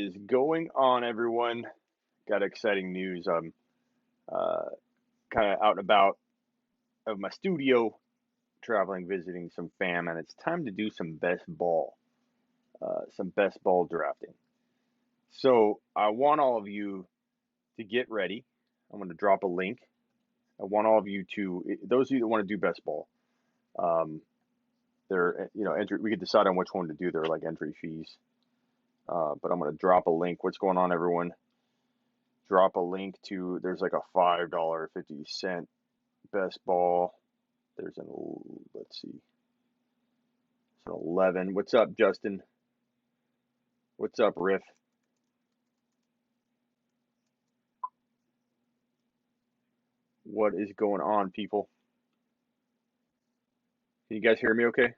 is going on, everyone? Got exciting news. I'm kind of out and about of my studio, traveling, visiting some fam, and it's time to do some best ball drafting. So I want all of you to get ready. I'm going to drop a link. I want all of you to, those of you that want to do best ball, we could decide on which one to do. They're like entry fees. But I'm going to drop a link. What's going on, everyone? Drop a link to, there's like a $5.50 best ball. Let's see, it's an 11. What's up, Justin? What's up, Riff? What is going on, people? Can you guys hear me okay?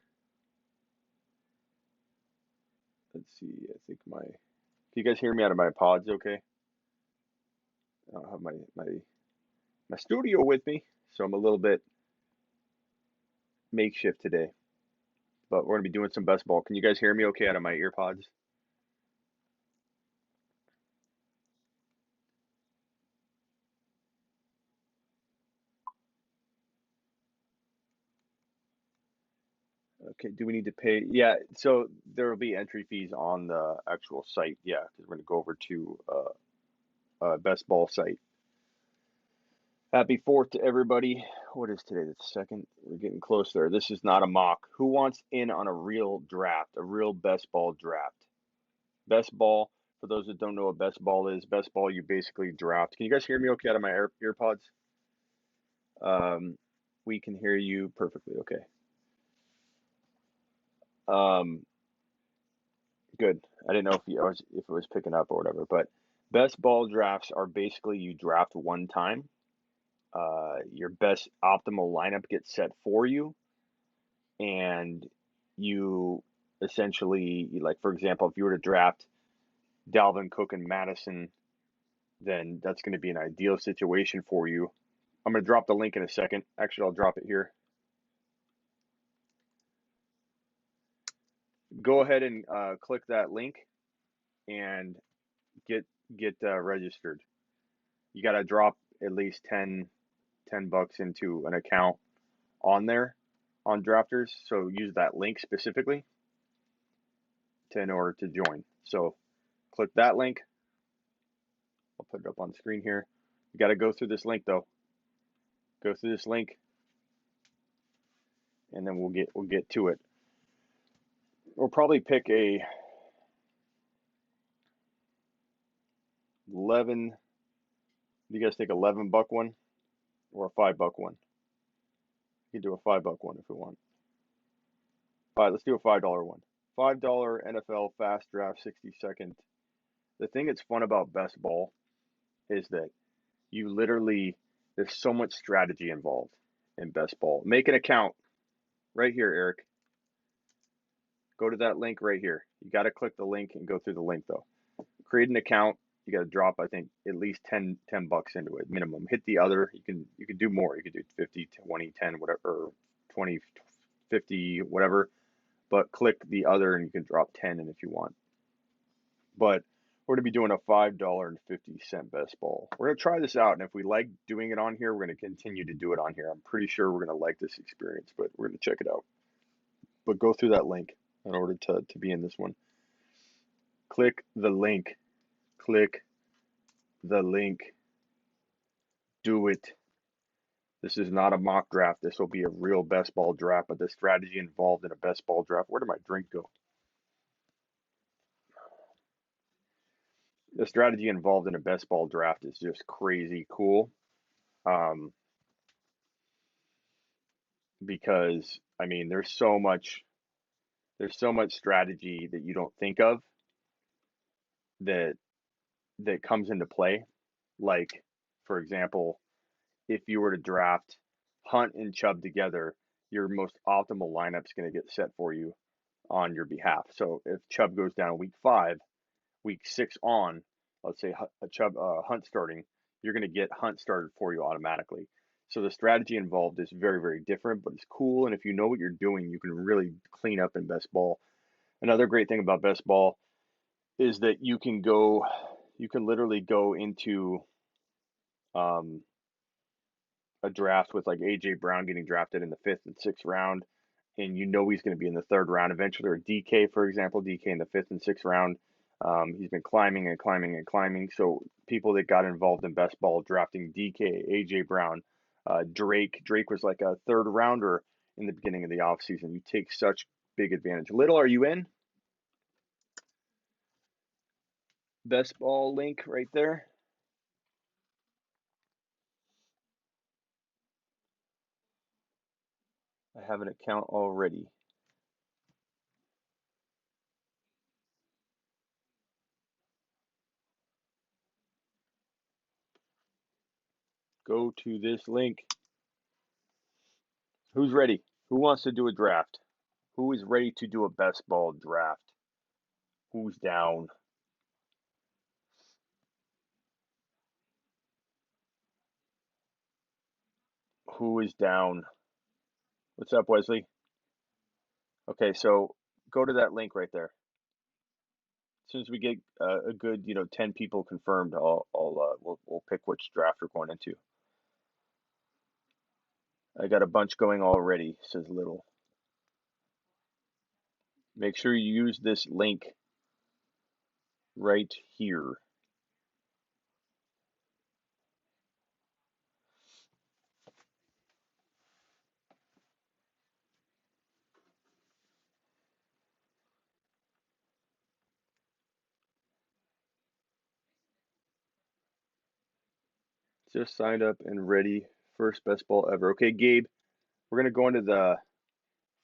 Let's see, I think can you guys hear me out of my pods okay? I don't have my studio with me, so I'm a little bit makeshift today. But we're going to be doing some best ball. Can you guys hear me okay out of my ear pods? Okay, do we need to pay? Yeah, so there will be entry fees on the actual site. Yeah, because we're going to go over to best ball site. Happy 4th to everybody. What is today? The 2nd. We're getting close there. This is not a mock. Who wants in on a real draft, a real best ball draft? Best ball, for those that don't know what best ball is, best ball you basically draft. Can you guys hear me okay out of my ear pods? We can hear you perfectly okay. Good. I didn't know if it was picking up or whatever, but best ball drafts are basically you draft one time. Your best optimal lineup gets set for you, and you essentially, like, for example, if you were to draft Dalvin Cook and Mattison, then that's going to be an ideal situation for you. I'm going to drop the link in a second. Actually, I'll drop it here. Go ahead and click that link and get registered. You got to drop at least 10 bucks into an account on there on Drafters. So use that link specifically in order to join. So click that link. I'll put it up on screen here. You got to go through this link though. Go through this link, and then we'll get to it. We'll probably pick a 11. You guys take $11 one or a $5 one? You can do a $5 one if we want. All right, let's do a $5 one. $5 NFL fast draft 60-second. The thing that's fun about best ball is that there's so much strategy involved in best ball. Make an account right here, Eric. Go to that link right here. You got to click the link and go through the link though. Create an account. You got to drop, I think, at least 10 bucks into it minimum. Hit the other. You can do more. You can do 50, 20, 10, whatever, or 20, 50, whatever. But click the other and you can drop 10 in if you want. But we're going to be doing a $5.50 best ball. We're going to try this out, and if we like doing it on here, we're going to continue to do it on here. I'm pretty sure we're going to like this experience, but we're going to check it out. But go through that link in order to be in this one. Click the link. Click the link. Do it. This is not a mock draft. This will be a real best ball draft, but the strategy involved in a best ball draft. Where did my drink go? The strategy involved in a best ball draft is just crazy cool. Because I mean, there's so much strategy that you don't think of that comes into play. Like, for example, if you were to draft Hunt and Chubb together, your most optimal lineup's going to get set for you on your behalf. So if Chubb goes down week 5, week 6 on, let's say Hunt starting, you're going to get Hunt started for you automatically. So the strategy involved is very, very different, but it's cool. And if you know what you're doing, you can really clean up in best ball. Another great thing about best ball is that you can literally go into a draft with like AJ Brown getting drafted in the 5th and 6th round, and you know he's going to be in the 3rd round eventually, or DK, for example, DK in the 5th and 6th round. He's been climbing and climbing and climbing. So people that got involved in best ball drafting DK, AJ Brown, Drake was like a 3rd rounder in the beginning of the offseason. You take such big advantage. Little, are you in? Best ball link right there. I have an account already. Go to this link. Who's ready? Who wants to do a draft? Who is ready to do a best ball draft? Who's down? Who is down? What's up, Wesley? Okay, so go to that link right there. As soon as we get a good, 10 people confirmed, we'll pick which draft we're going into. I got a bunch going already, says Little. Make sure you use this link right here. Just signed up and ready. First best ball ever. Okay, Gabe, we're going to go into the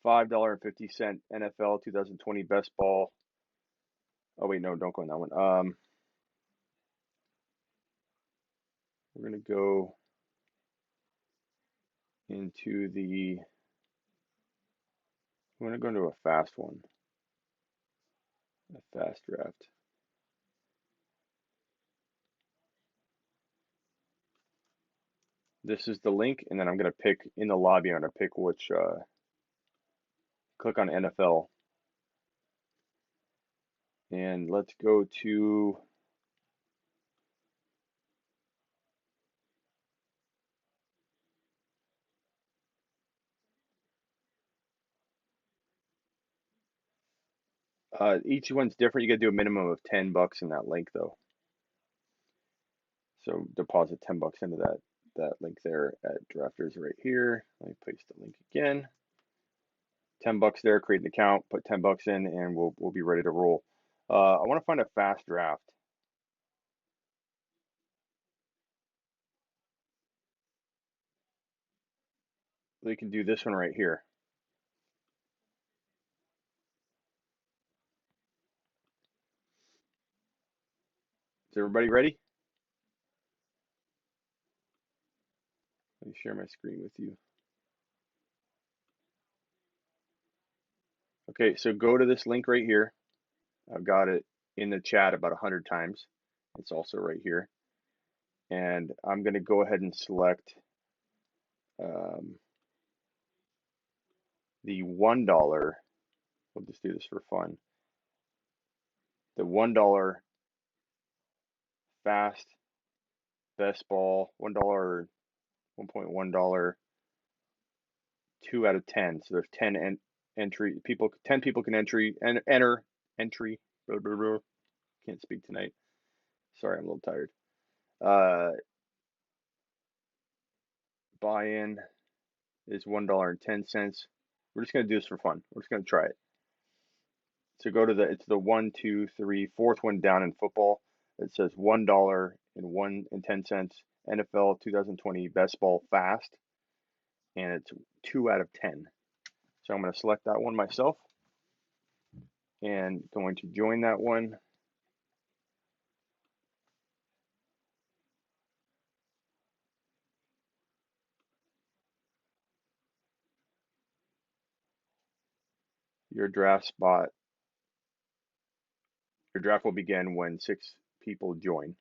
$5.50 NFL 2020 best ball. Oh, wait, no, don't go in that one. We're going to go into the, I'm going to go into a fast one, a fast draft. This is the link, and then I'm going to pick in the lobby. I'm going to pick which, click on NFL. And let's go to, each one's different. You got to do a minimum of $10 in that link, though. So deposit $10 into that link there at drafters right here. Let me paste the link again. $10 there, create an account, put $10 in, and we'll be ready to roll. I want to find a fast draft. We can do this one right here. Is everybody ready? Let me share my screen with you. Okay, so go to this link right here. I've got it in the chat about 100 times. It's also right here. And I'm going to go ahead and select the $1. We'll just do this for fun. The $1 fast best ball, $1, $1.1, 2 out of 10. So there's 10 entry people. 10 people can enter. Blah, blah, blah. Can't speak tonight. Sorry, I'm a little tired. Buy-in is $1.10. We're just gonna do this for fun. We're just gonna try it. So go to it's the 1, 2, 3, fourth one down in football. It says $1.10 NFL 2020 best ball fast, and it's 2 out of 10. So I'm going to select that one myself and going to join that one. Your draft will begin when 6 people join.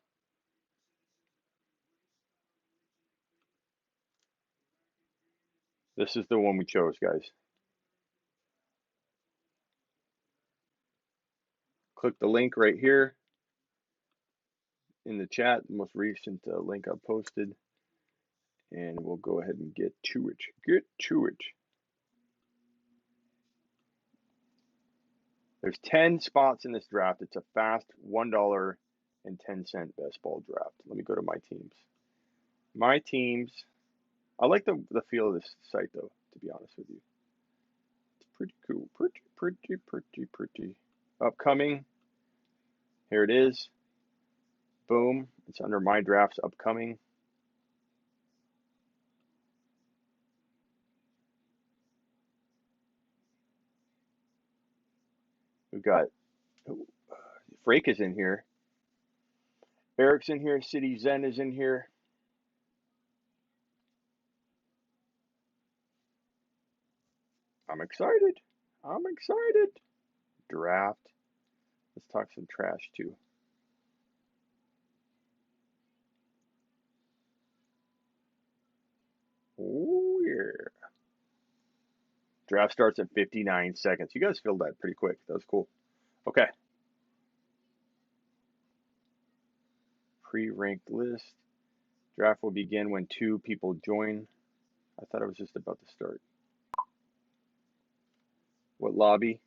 This is the one we chose, guys. click the link right here in the chat, the most recent link I posted, and we'll go ahead and get to it. Get to it. There's 10 spots in this draft. It's a fast $1.10 best ball draft. Let me go to my teams. My teams, I like the feel of this site though, to be honest with you. It's pretty cool. Pretty. Upcoming. Here it is. Boom. It's under my drafts upcoming. We've got Frake is in here. Eric's in here. City Zen is in here. I'm excited. Draft. Let's talk some trash too. Oh yeah. Draft starts at 59 seconds. You guys filled that pretty quick. That was cool. Okay. Pre-ranked list. Draft will begin when 2 people join. I thought it was just about to start. What lobby?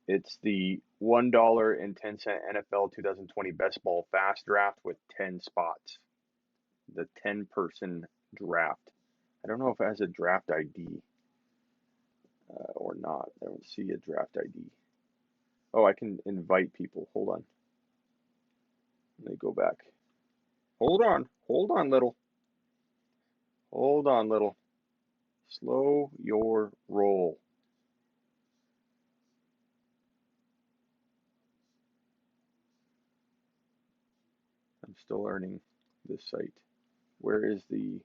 It's the $1.10 NFL 2020 Best Ball Fast Draft with 10 spots. The 10-person draft. I don't know if it has a draft ID or not. I don't see a draft ID. Oh, I can invite people. Hold on. Let me go back. Hold on, little. Slow your roll. I'm still learning this site. Where is the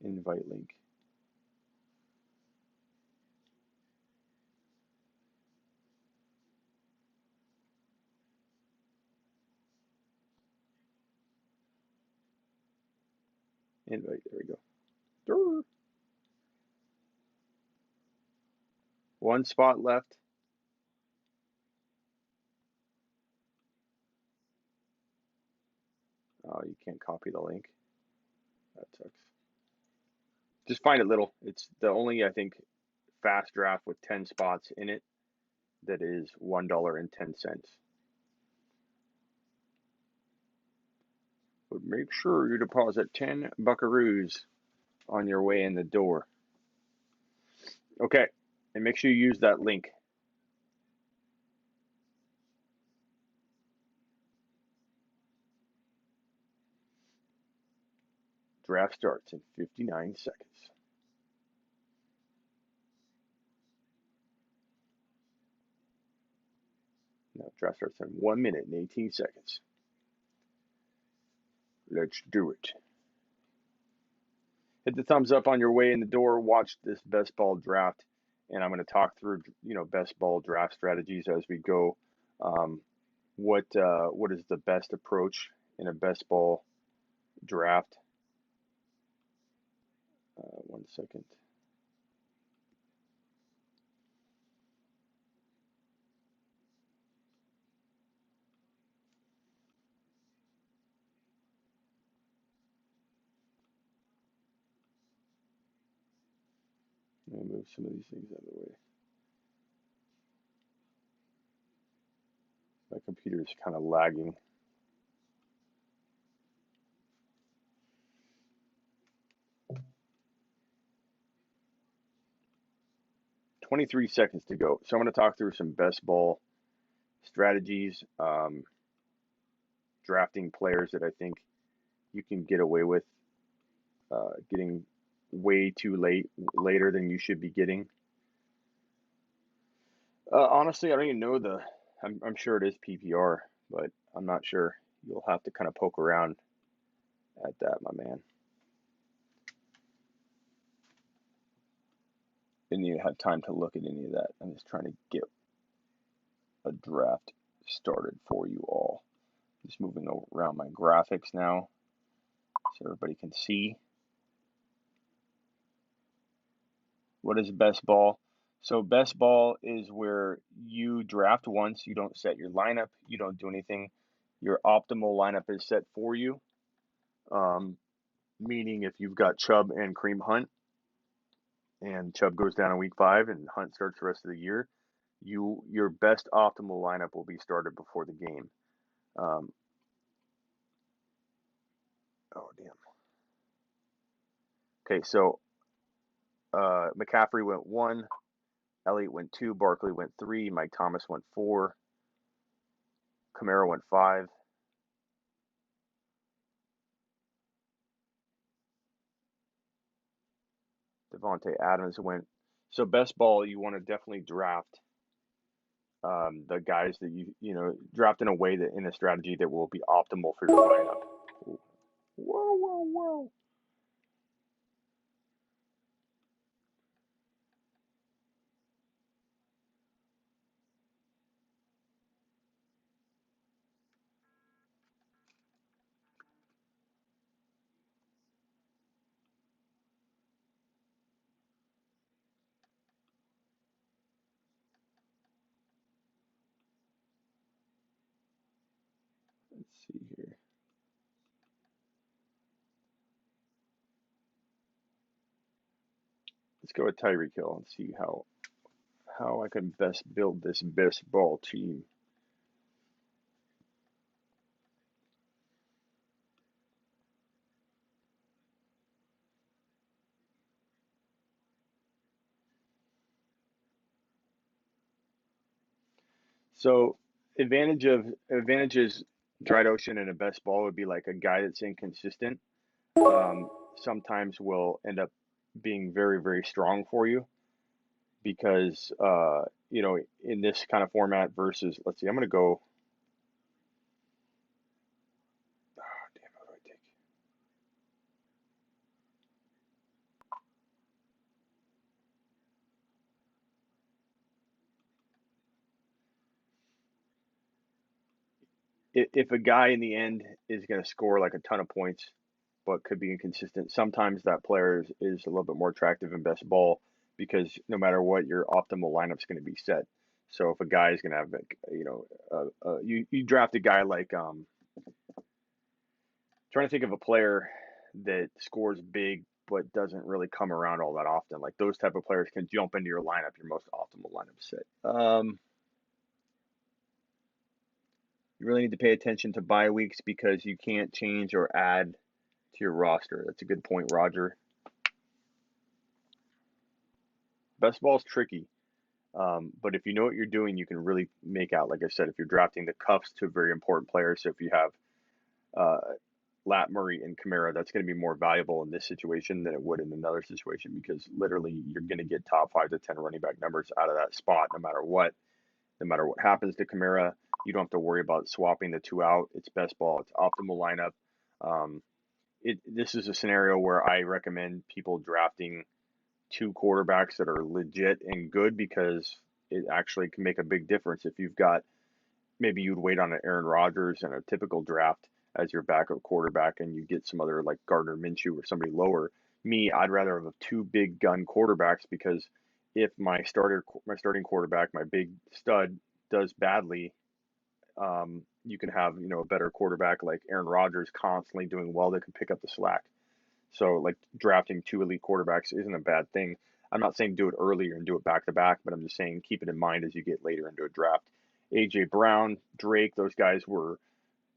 invite link? Invite, there we go. Durr. 1 spot left. Oh, you can't copy the link. That sucks. Just find it, little. It's the only, I think, fast draft with 10 spots in it that is $1.10. But make sure you deposit 10 buckaroos on your way in the door. Okay, and make sure you use that link. Draft starts in 59 seconds. No, draft starts in 1 minute and 18 seconds. Let's do it. Hit the thumbs up on your way in the door. Watch this best ball draft, and I'm going to talk through, best ball draft strategies as we go. What is the best approach in a best ball draft? 1 second. Let me move some of these things out of the way. My computer is kind of lagging. $23 seconds to go. So I'm going to talk through some best ball strategies, drafting players that I think you can get away with getting way too later than you should be getting. Honestly, I don't even know I'm sure it is PPR, but I'm not sure. You'll have to kind of poke around at that, my man. Didn't even have time to look at any of that. I'm just trying to get a draft started for you all. Just moving around my graphics now so everybody can see. What is best ball? So best ball is where you draft once, you don't set your lineup, you don't do anything. Your optimal lineup is set for you. Um, Meaning if you've got Chubb and Kareem Hunt, and Chubb goes down in week 5 and Hunt starts the rest of the year, your best optimal lineup will be started before the game. Um, oh damn. Okay, so McCaffrey went 1, Elliott went 2, Barkley went 3, Mike Thomas went 4, Kamara went 5. Devontae Adams went. So best ball, you want to definitely draft the guys that draft in a way that in a strategy that will be optimal for your lineup. Whoa, whoa, whoa! Let's see here. Let's go with Tyreek Hill and see how I can best build this best ball team. So advantages Dried Ocean and a best ball would be like a guy that's inconsistent. Sometimes will end up being very, very strong for you because in this kind of format versus, let's see, I'm gonna go. Oh, damn, what do I take? If a guy in the end is going to score like a ton of points, but could be inconsistent, sometimes that player is a little bit more attractive in best ball because no matter what, your optimal lineup's going to be set. So if a guy is going to have, you draft a guy like, trying to think of a player that scores big but doesn't really come around all that often. Like those type of players can jump into your lineup, your most optimal lineup set. You really need to pay attention to bye weeks because you can't change or add to your roster. That's a good point, Roger. Best ball is tricky, but if you know what you're doing, you can really make out. Like I said, if you're drafting the cuffs to very important players, so if you have Lat Murray and Kamara, that's going to be more valuable in this situation than it would in another situation because literally you're going to get top 5 to 10 running back numbers out of that spot no matter what. No matter what happens to Kamara, you don't have to worry about swapping the two out. It's best ball. It's optimal lineup. Um, this is a scenario where I recommend people drafting 2 quarterbacks that are legit and good because it actually can make a big difference. If you've got maybe you'd wait on an Aaron Rodgers and a typical draft as your backup quarterback and you get some other like Gardner Minshew or somebody lower. Me, I'd rather have 2 big gun quarterbacks because if my starting quarterback, my big stud does badly, you can have a better quarterback like Aaron Rodgers constantly doing well that can pick up the slack. So like drafting 2 elite quarterbacks isn't a bad thing. I'm not saying do it earlier and do it back to back, but I'm just saying keep it in mind as you get later into a draft. AJ Brown, Drake, those guys were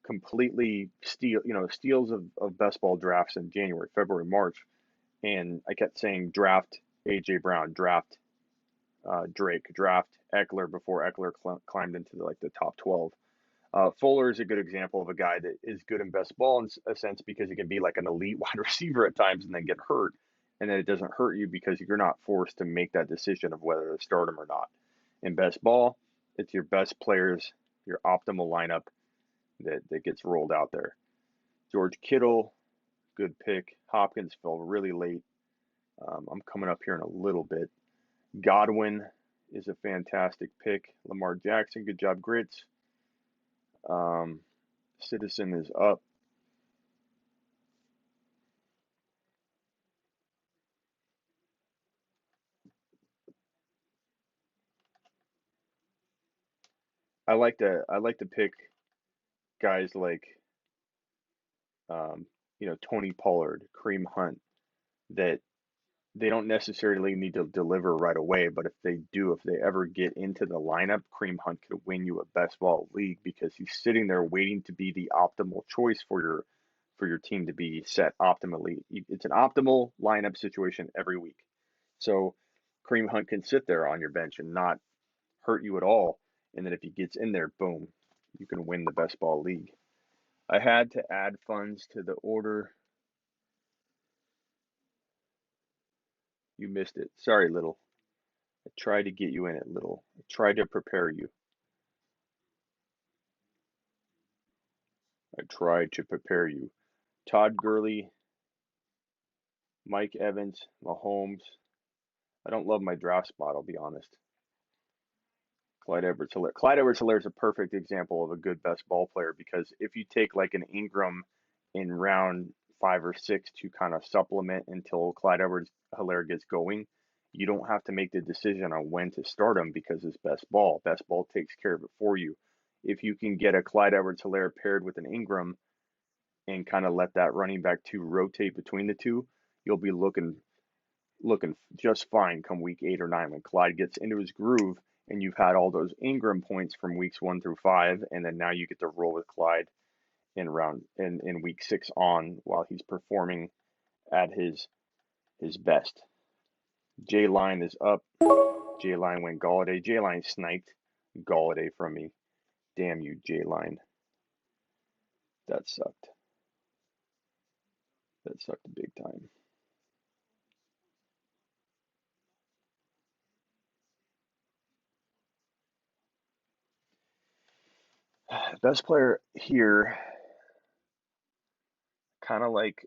completely steals of best ball drafts in January, February, March. And I kept saying draft AJ Brown, draft Drake, draft Eckler before Eckler climbed into the top 12. Fuller is a good example of a guy that is good in best ball in a sense because he can be like an elite wide receiver at times and then get hurt. And then it doesn't hurt you because you're not forced to make that decision of whether to start him or not. In best ball, it's your best players, your optimal lineup that gets rolled out there. George Kittle, good pick. Hopkins fell really late. I'm coming up here in a little bit. Godwin is a fantastic pick. Lamar Jackson, good job, Grits. Citizen is up. I like to pick guys like Tony Pollard, Kareem Hunt, that they don't necessarily need to deliver right away, but if they do, if they ever get into the lineup, Kareem Hunt could win you a best ball league because he's sitting there waiting to be the optimal choice for your team to be set optimally. It's an optimal lineup situation every week. So Kareem Hunt can sit there on your bench and not hurt you at all. And then if he gets in there, boom, you can win the best ball league. I had to add funds to the order. You missed it. Sorry, Little. I tried to get you in it, Little. I tried to prepare you. I tried to prepare you. Todd Gurley, Mike Evans, Mahomes. I don't love my draft spot, I'll be honest. Clyde Edwards-Helaire. Clyde Edwards-Helaire is a perfect example of a good best ball player because if you take like an Ingram in round 5 or 6 to kind of supplement until Clyde Edwards-Helaire gets going, you don't have to make the decision on when to start him because it's best ball. Best ball takes care of it for you. If you can get a Clyde Edwards-Helaire paired with an Ingram and kind of let that running back 2 rotate between the two, you'll be looking just fine come week 8 or 9 when Clyde gets into his groove and you've had all those Ingram points from weeks 1 through 5, and then now you get to roll with Clyde in week 6 on while he's performing at his best. J Line is up. J Line went Galladay. J Line sniped Galladay from me. Damn you, J Line. That sucked. That sucked big time. Best player here, kind of like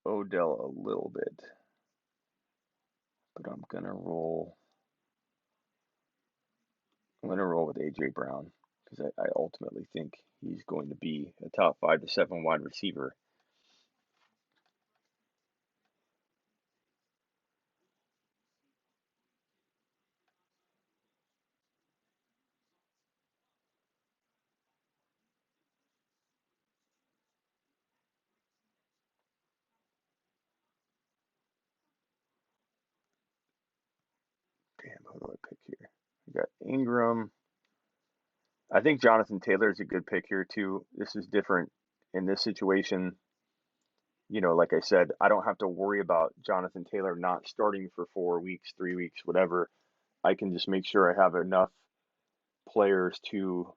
Odell a little bit, but I'm gonna roll with A.J. Brown because I ultimately think he's going to be a top 5 to 7 wide receiver. Damn, who do I pick here? I got Ingram. I think Jonathan Taylor is a good pick here too. This is different in this situation. Like I said, I don't have to worry about Jonathan Taylor not starting for 4 weeks, 3 weeks, whatever. I can just make sure I have enough players to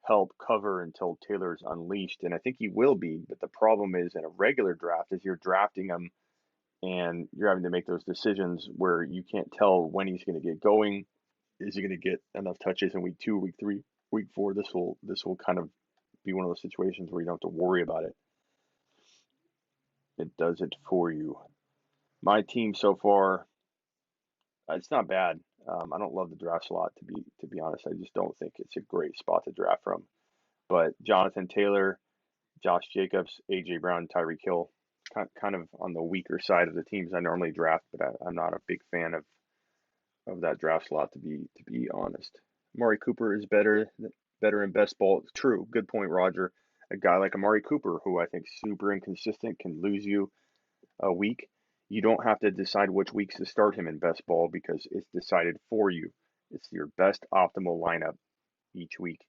help cover until Taylor's unleashed, and I think he will be. But the problem is in a regular draft is you're drafting him and you're having to make those decisions where you can't tell when he's going to get going. Is he going to get enough touches in week 2, week 3, week 4? This will kind of be one of those situations where you don't have to worry about it. It does it for you. My team so far, it's not bad. I don't love the draft slot to be honest. I just don't think it's a great spot to draft from. But Jonathan Taylor, Josh Jacobs, AJ Brown, Tyreek Hill, kind of on the weaker side of the teams I normally draft, but I'm not a big fan of that draft slot to be honest. Amari Cooper is better in best ball. It's true. Good point, Roger. A guy like Amari Cooper, who I think super inconsistent, can lose you a week. You don't have to decide which weeks to start him in best ball because it's decided for you. It's your best optimal lineup each week.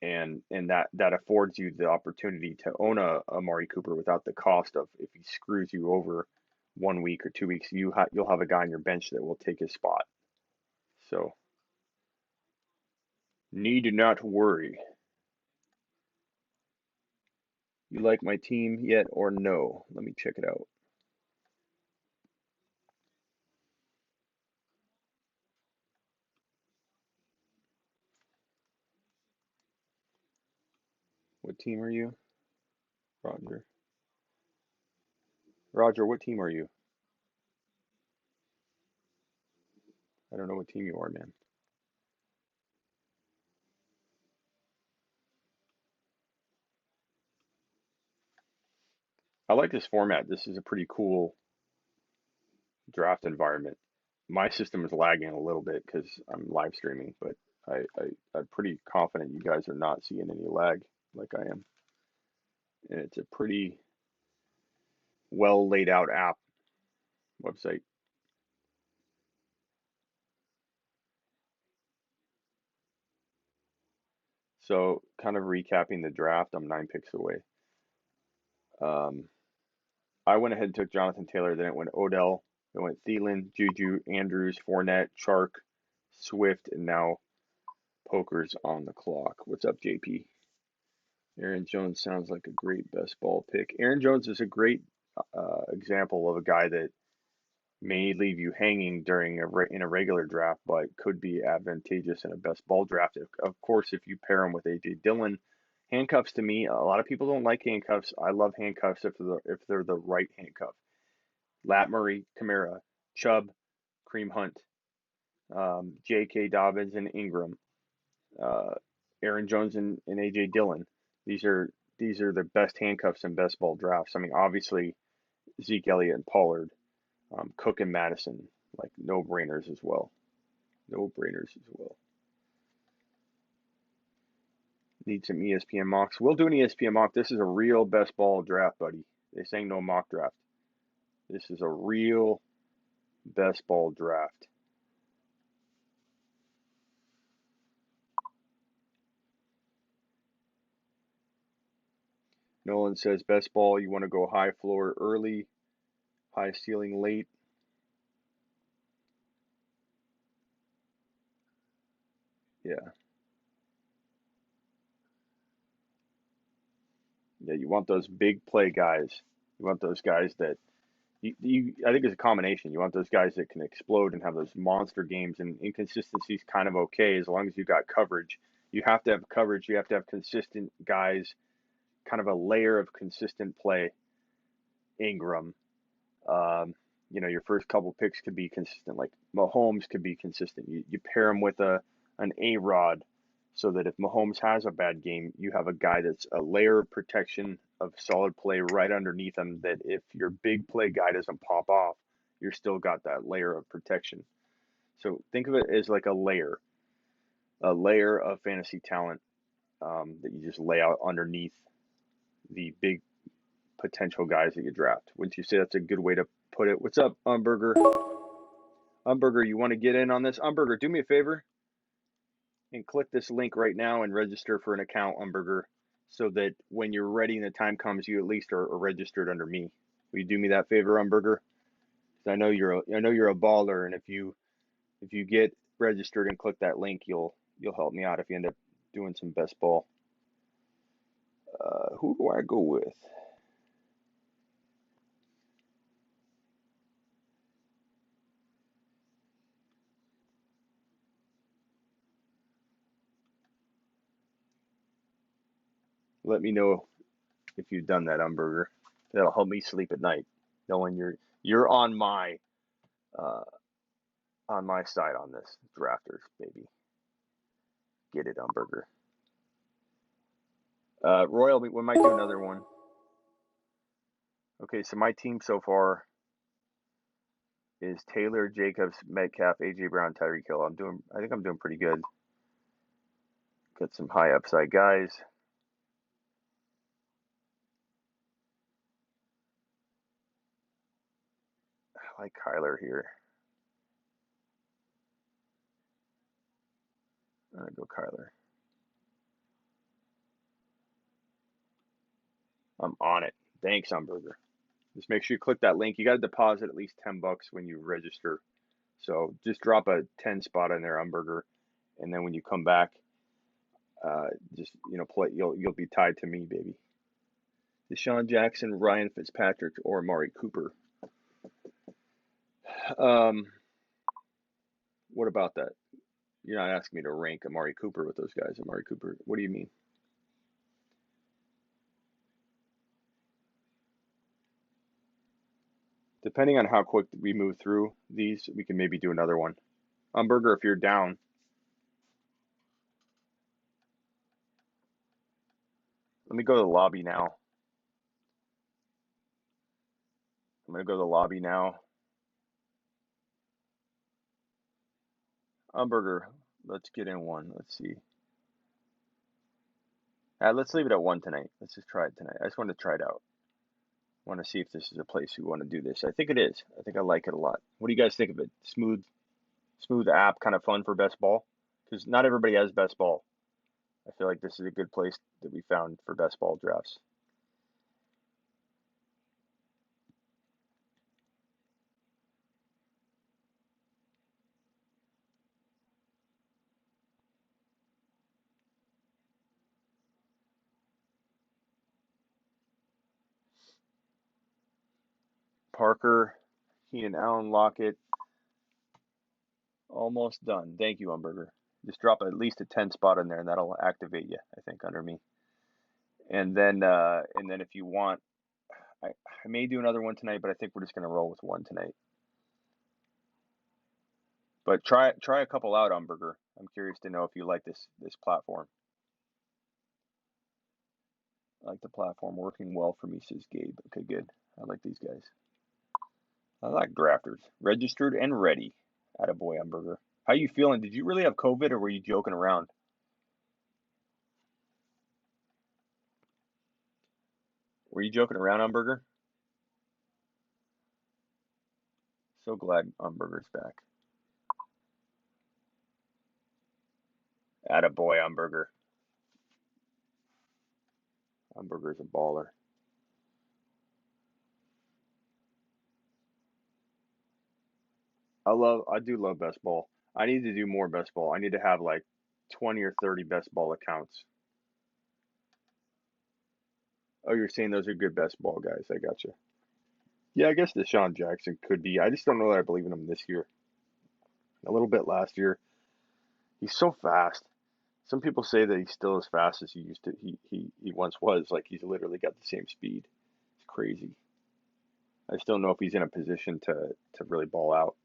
And that affords you the opportunity to own a Amari Cooper without the cost of if he screws you over 1 week or 2 weeks, you'll have a guy on your bench that will take his spot. So need not worry. You like my team yet or no? Let me check it out. What team are you? Roger. Roger, what team are you? I don't know what team you are, man. I like this format. This is a pretty cool draft environment. My system is lagging a little bit because I'm live streaming, but I'm pretty confident you guys are not seeing any lag like I am. And it's a pretty well laid out app website. So kind of recapping the draft, I'm 9 picks away. I went ahead and took Jonathan Taylor, then it went Odell, then went Thielen, Juju, Andrews, Fournette, Chark, Swift, and now Poker's on the clock. What's up, JP? Aaron Jones sounds like a great best ball pick. Aaron Jones is a great example of a guy that may leave you hanging in a regular draft, but could be advantageous in a best ball draft. Of course, if you pair him with A.J. Dillon, handcuffs to me, a lot of people don't like handcuffs. I love handcuffs if they're the right handcuff. Lat Murray, Kamara, Chubb, Kareem Hunt, J.K. Dobbins, and Ingram, Aaron Jones and A.J. Dillon. These are the best handcuffs in best ball drafts. I mean, obviously Zeke Elliott and Pollard, Cook and Mattison, like no brainers as well. No brainers as well. Need some ESPN mocks. We'll do an ESPN mock. This is a real best ball draft, buddy. They're saying no mock draft. This is a real best ball draft. Nolan says best ball, you want to go high floor early, high ceiling late. Yeah. Yeah, you want those big play guys. You want those guys that I think it's a combination. You want those guys that can explode and have those monster games, and inconsistency is kind of okay as long as you got coverage. You have to have coverage. You have to have consistent guys, kind of a layer of consistent play. Ingram, your first couple picks could be consistent. Like Mahomes could be consistent. You pair him with an A-Rod so that if Mahomes has a bad game, you have a guy that's a layer of protection of solid play right underneath him, that if your big play guy doesn't pop off, you're still got that layer of protection. So think of it as like a layer of fantasy talent that you just lay out underneath the big potential guys that you draft. Wouldn't you say that's a good way to put it? What's up, Umberger? Umberger, you want to get in on this? Umberger, do me a favor and click this link right now and register for an account, Umberger, so that when you're ready and the time comes, you at least are registered under me. Will you do me that favor, Umberger? I know you're a baller, and if you get registered and click that link, you'll help me out if you end up doing some best ball. Who do I go with? Let me know if you've done that, Umberger. That'll help me sleep at night, knowing you're on my side on this. Drafters, baby. Get it, Umberger. Royal, we might do another one. Okay, so my team so far is Taylor, Jacobs, Metcalf, AJ Brown, Tyreek Hill. I think I'm doing pretty good. Got some high upside guys. I like Kyler here. I'm gonna go Kyler. I'm on it. Thanks, Umberger. Just make sure you click that link. You got to deposit at least $10 when you register. So just drop a 10 spot in there, Umberger, and then when you come back, just play. You'll be tied to me, baby. Deshaun Jackson, Ryan Fitzpatrick, or Amari Cooper. What about that? You're not asking me to rank Amari Cooper with those guys. Amari Cooper. What do you mean? Depending on how quick we move through these, we can maybe do another one. Umberger, if you're down. Let me go to the lobby now. I'm going to go to the lobby now. Umberger, let's get in one. Let's see. Let's leave it at 1 tonight. Let's just try it tonight. I just want to try it out. I want to see if this is a place we want to do this. I think it is. I think I like it a lot. What do you guys think of it? Smooth app, kind of fun for best ball? Because not everybody has best ball. I feel like this is a good place that we found for best ball drafts. Parker, Keenan Allen, Lockett, almost done. Thank you, Umberger. Just drop at least a 10 spot in there, and that'll activate you, I think, under me. And then if you want, I may do another one tonight, but I think we're just going to roll with one tonight. But try a couple out, Umberger. I'm curious to know if you like this platform. I like the platform working well for me, says Gabe. Okay, good. I like these guys. I like drafters. Registered and ready. Attaboy, Umberger. How you feeling? Did you really have COVID or were you joking around? Were you joking around, Umberger? So glad Umberger's back. Attaboy, Umberger. Umberger's a baller. I do love best ball. I need to do more best ball. I need to have like 20 or 30 best ball accounts. Oh, you're saying those are good best ball guys. I got you. Yeah, I guess Deshaun Jackson could be. I just don't know that I believe in him this year. A little bit last year. He's so fast. Some people say that he's still as fast as he used to. He once was. Like he's literally got the same speed. It's crazy. I just don't know if he's in a position to really ball out.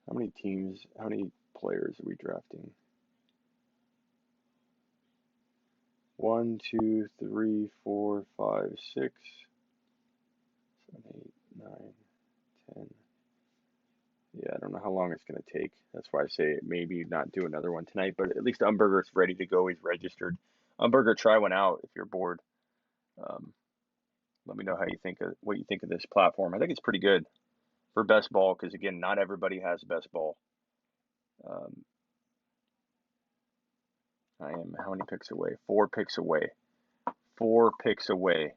How many teams? How many players are we drafting? 1, 2, 3, 4, 5, 6, 7, 8, 9, 10. Yeah, I don't know how long it's going to take. That's why I say maybe not do another one tonight, but at least Umberger's ready to go. He's registered. Umberger, try one out if you're bored. Um, Let me know what you think of this platform. I think it's pretty good for best ball because again, not everybody has best ball. Um, I am how many picks away? 4 picks away. 4 picks away.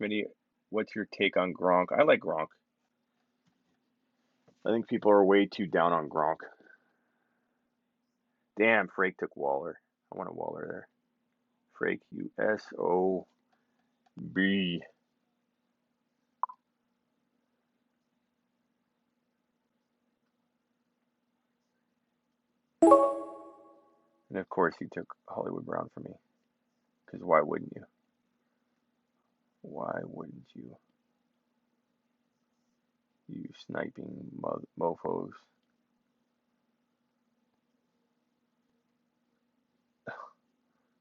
Smitty, what's your take on Gronk? I like Gronk. I think people are way too down on Gronk. Damn, Frake took Waller. I want a Waller there. Frake, USOB. And of course, he took Hollywood Brown for me. Because why wouldn't you? Why wouldn't you? You sniping mofos.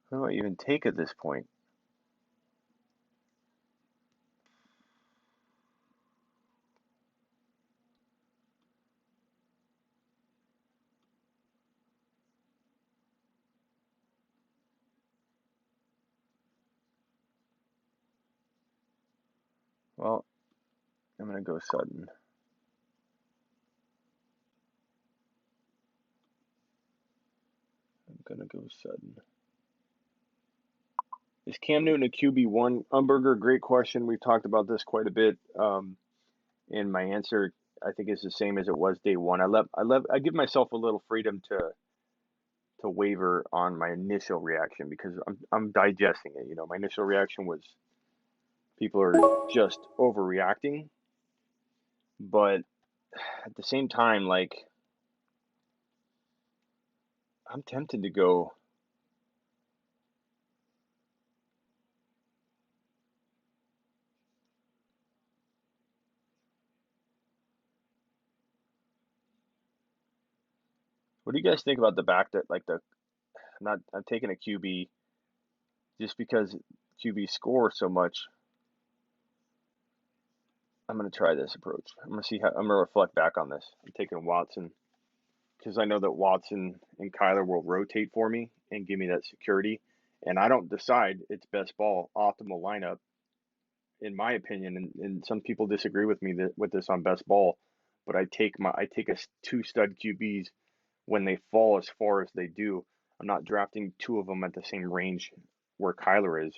What do I even take at this point? Well, I'm going to go Sutton. I'm going to go Sutton. Is Cam Newton a QB1? Umberger, great question. We've talked about this quite a bit. And my answer, I think, is the same as it was day one. I give myself a little freedom to waver on my initial reaction because I'm digesting it. You know, my initial reaction was people are just overreacting, but at the same time, like I'm tempted to go. What do you guys think about the back that like I'm taking a QB just because QB score so much, I'm going to try this approach. I'm going to see how I'm going to reflect back on this. I'm taking Watson because I know that Watson and Kyler will rotate for me and give me that security. And I don't decide it's best ball, optimal lineup, in my opinion. And some people disagree with me with this on best ball, but I take a two stud QBs when they fall as far as they do. I'm not drafting two of them at the same range where Kyler is,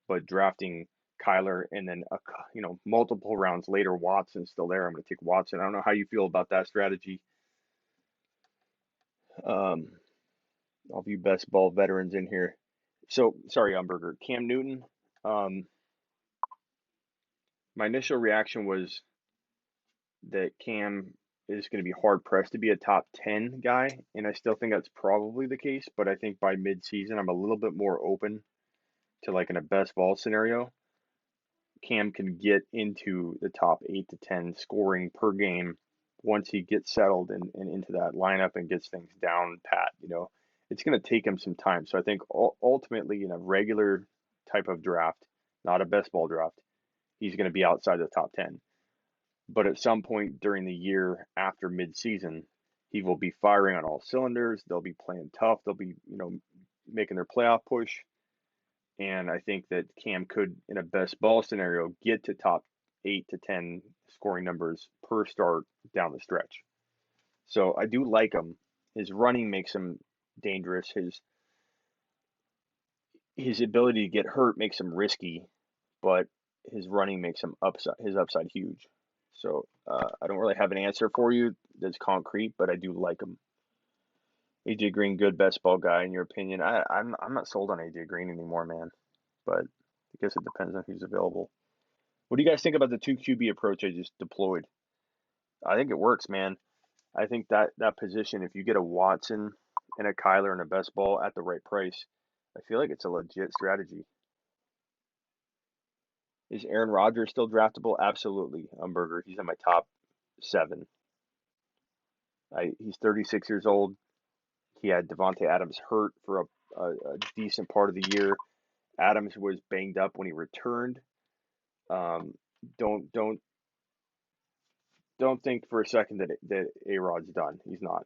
but drafting Kyler and then multiple rounds later, Watson's still there. I'm going to take Watson. I don't know how you feel about that strategy. I'll view best ball veterans in here. So sorry, Umberger. Cam Newton. My initial reaction was that Cam is going to be hard pressed to be a top 10 guy, and I still think that's probably the case. But I think by mid-season, I'm a little bit more open to like in a best ball scenario, Cam can get into the top 8 to 10 scoring per game once he gets settled and into that lineup and gets things down pat. It's going to take him some time. So I think ultimately in a regular type of draft, not a best ball draft, he's going to be outside the top 10. But at some point during the year after midseason, he will be firing on all cylinders. They'll be playing tough. They'll be, making their playoff push. And I think that Cam could, in a best ball scenario, get to top 8 to 10 scoring numbers per start down the stretch. So I do like him. His running makes him dangerous. His ability to get hurt makes him risky, but his running makes his upside huge. So I don't really have an answer for you that's concrete, but I do like him. AJ Green, good best ball guy in your opinion? I'm not sold on AJ Green anymore, man. But I guess it depends on who's available. What do you guys think about the 2 QB approach I just deployed? I think it works, man. I think that position, if you get a Watson and a Kyler and a best ball at the right price, I feel like it's a legit strategy. Is Aaron Rodgers still draftable? Absolutely. Umberger, he's in my top 7. He's 36 years old. He had Devontae Adams hurt for a decent part of the year. Adams was banged up when he returned. Don't think for a second that A-Rod's done. He's not.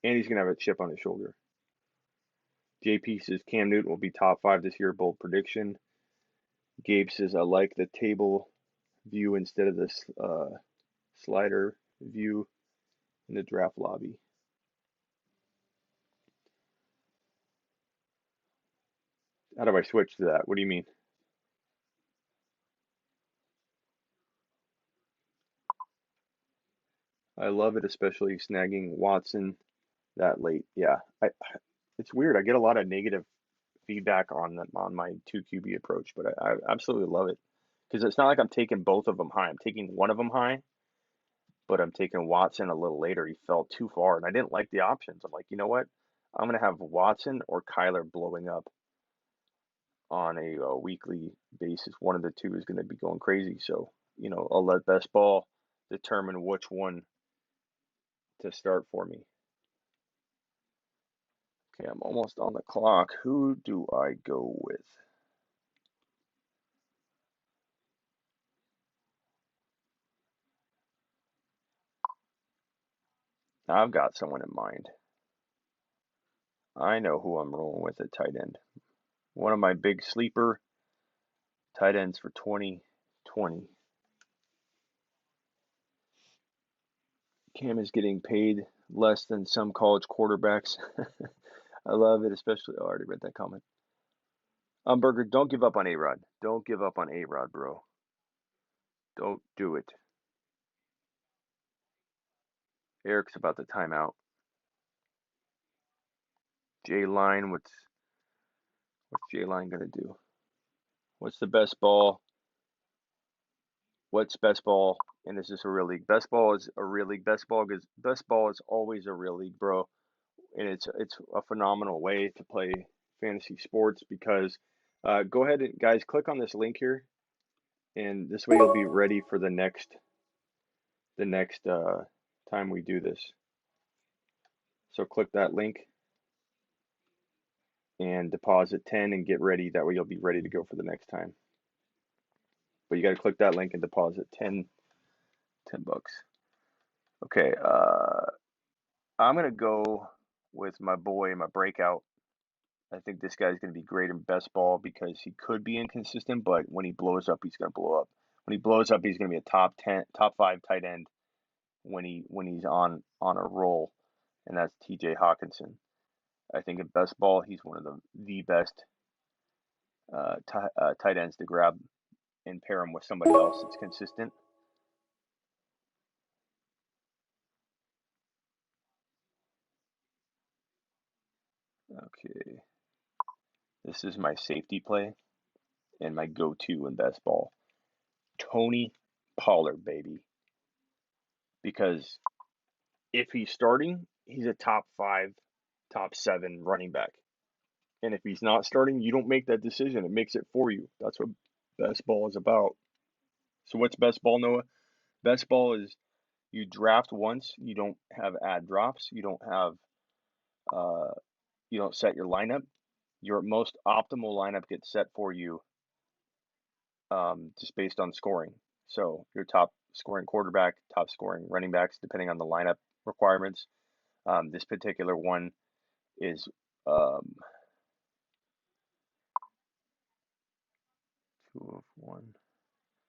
And he's going to have a chip on his shoulder. JP says Cam Newton will be top 5 this year, bold prediction. Gabe says, I like the table view instead of this slider view in the draft lobby. How do I switch to that? What do you mean? I love it, especially snagging Watson that late. Yeah, it's weird. I get a lot of negative feedback on my 2 QB approach, but I absolutely love it because it's not like I'm taking both of them high. I'm taking one of them high, but I'm taking Watson a little later. He fell too far, and I didn't like the options. I'm like, you know what? I'm gonna have Watson or Kyler blowing up on a weekly basis. One of the two is gonna be going crazy. So I'll let best ball determine which one to start for me. Okay, I'm almost on the clock. Who do I go with? I've got someone in mind. I know who I'm rolling with at tight end. One of my big sleeper tight ends for 2020. Cam is getting paid less than some college quarterbacks. I love it, especially. Oh, I already read that comment. Umberger, don't give up on A-Rod. Don't give up on A-Rod, bro. Don't do it. Eric's about the timeout. J-Line, what's J-Line gonna do? What's the best ball? What's best ball? And is this a real league? Best ball is a real league. Best ball is always a real league, bro. And it's a phenomenal way to play fantasy sports because go ahead and guys click on this link here, and this way you'll be ready for the next time we do this. So click that link. and deposit 10 and get ready. That way you'll be ready to go for the next time. But you got to click that link and deposit 10 bucks. Okay, I'm going to go with my boy, my breakout. I think this guy's going to be great in best ball because he could be inconsistent, but when he blows up, he's going to blow up. When he blows up, he's going to be a top 5 tight end when he's on a roll, and that's T.J. Hawkinson. I think in best ball, he's one of the best tight ends to grab and pair him with somebody else that's consistent. Okay, this is my safety play and my go-to in best ball. Tony Pollard, baby. Because if he's starting, he's a top 5, top 7 running back. And if he's not starting, you don't make that decision. It makes it for you. That's what best ball is about. So what's best ball, Noah? Best ball is you draft once. You don't have ad drops. You don't have you don't set your lineup. Your most optimal lineup gets set for you just based on scoring. So your top scoring quarterback, top scoring running backs, depending on the lineup requirements. This particular one is 2 of 1.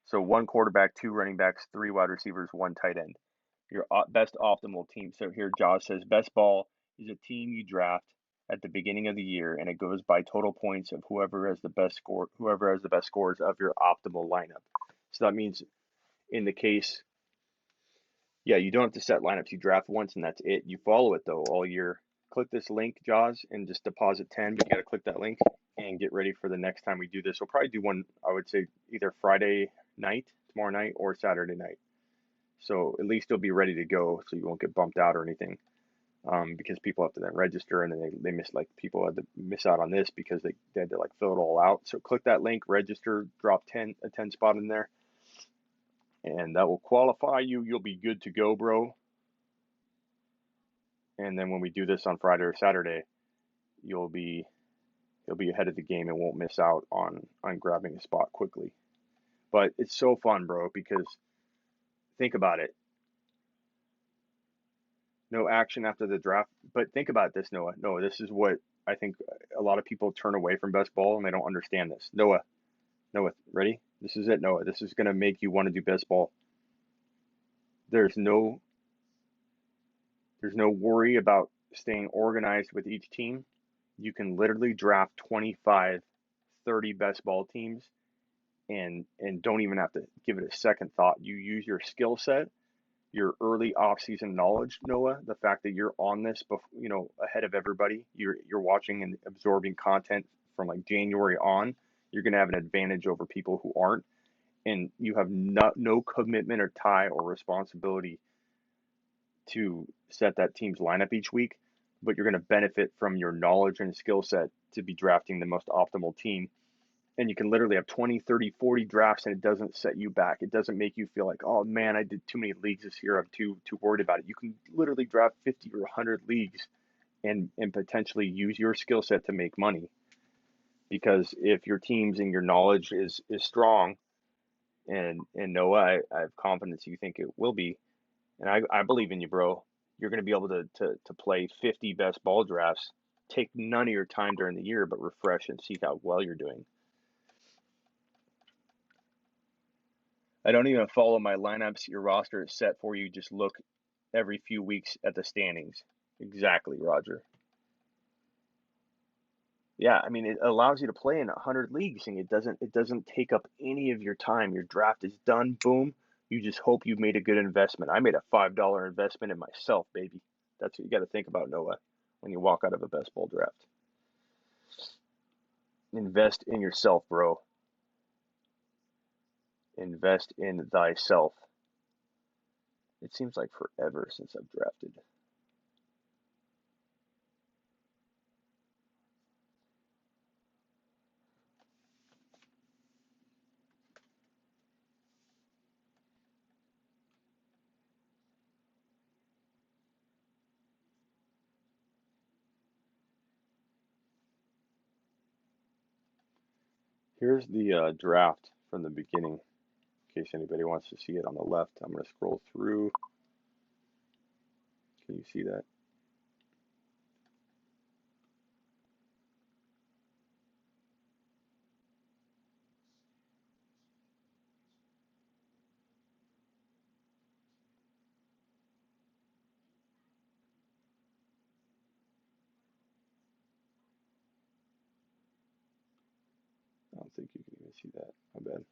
So 1 quarterback, 2 running backs, 3 wide receivers, 1 tight end. Your best optimal team. So here Josh says best ball is a team you draft at the beginning of the year, and it goes by total points of whoever has the best scores of your optimal lineup. So that means in the case, yeah, you don't have to set lineups. You draft once and that's it. You follow it though all year. Click this link, Jaws, and just deposit 10, but you got to click that link and get ready for the next time we do this. We'll probably do one, I would say, either Friday night, tomorrow night, or Saturday night. So at least you'll be ready to go so you won't get bumped out or anything. Because people have to then register and then they miss, like, people had to miss out on this because they had to like fill it all out. So click that link, register, drop a 10 spot in there, and that will qualify you. You'll be good to go, bro. And then when we do this on Friday or Saturday, you'll be ahead of the game and won't miss out on grabbing a spot quickly. But it's so fun, bro, because think about it. No action after the draft. But think about this, Noah. Noah, this is what I think a lot of people turn away from best ball and they don't understand this. Noah, ready? This is it, Noah. This is going to make you want to do best ball. There's no worry about staying organized with each team. You can literally draft 25, 30 best ball teams and don't even have to give it a second thought. You use your skill set, your early off-season knowledge, Noah, the fact that you're on this, ahead of everybody. You're watching and absorbing content from like January on. You're going to have an advantage over people who aren't, and you have no commitment or tie or responsibility to set that team's lineup each week, but you're going to benefit from your knowledge and skill set to be drafting the most optimal team. And you can literally have 20, 30, 40 drafts and it doesn't set you back. It doesn't make you feel like, oh man, I did too many leagues this year. I'm too worried about it. You can literally draft 50 or 100 leagues and potentially use your skill set to make money. Because if your teams and your knowledge is strong, and Noah, I have confidence you think it will be, and I believe in you, bro. You're going to be able to play 50 best ball drafts, take none of your time during the year, but refresh and see how well you're doing. I don't even follow my lineups. Your roster is set for you. Just look every few weeks at the standings. Exactly, Roger. Yeah, I mean, it allows you to play in 100 leagues, and it doesn't take up any of your time. Your draft is done. Boom. You just hope you made a good investment. I made a $5 investment in myself, baby. That's what you got to think about, Noah, when you walk out of a best ball draft. Invest in yourself, bro. Invest in thyself. It seems like forever since I've drafted. Here's the draft from the beginning, in case anybody wants to see it on the left. I'm going to scroll through. Can you see that? I don't think you can even see that. My bad.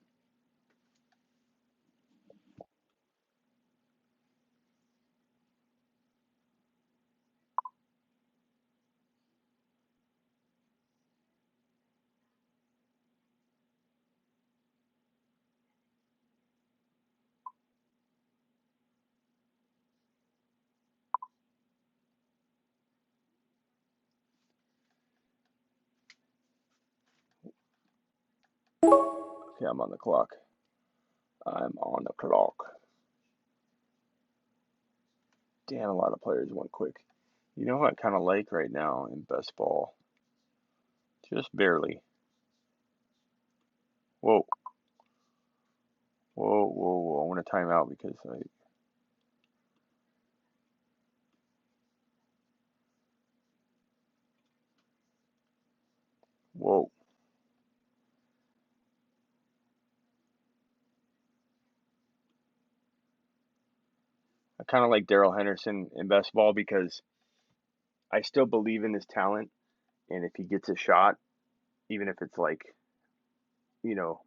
Okay, I'm on the clock. I'm on the clock. Damn, a lot of players went quick. You know what I kind of like right now in best ball? Just barely. Whoa. Whoa, whoa, whoa. I want to time out because whoa. I kind of like Darrell Henderson in best ball because I still believe in his talent. And if he gets a shot, even if it's like, you know,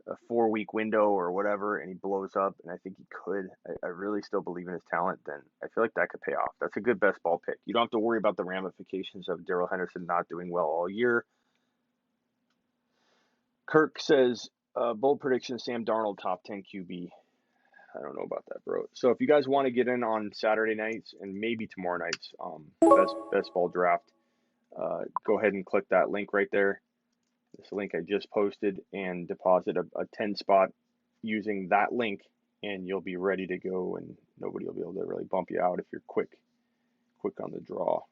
a 4 week window or whatever, and he blows up, and I think he could, I really still believe in his talent, then I feel like that could pay off. That's a good best ball pick. You don't have to worry about the ramifications of Darrell Henderson not doing well all year. Kirk says, bold prediction, Sam Darnold, top 10 QB. I don't know about that, bro. So if you guys want to get in on Saturday nights and maybe tomorrow nights, best ball draft, go ahead and click that link right there. This link I just posted, and deposit a 10 spot using that link, and you'll be ready to go, and nobody will be able to really bump you out if you're quick on the draw.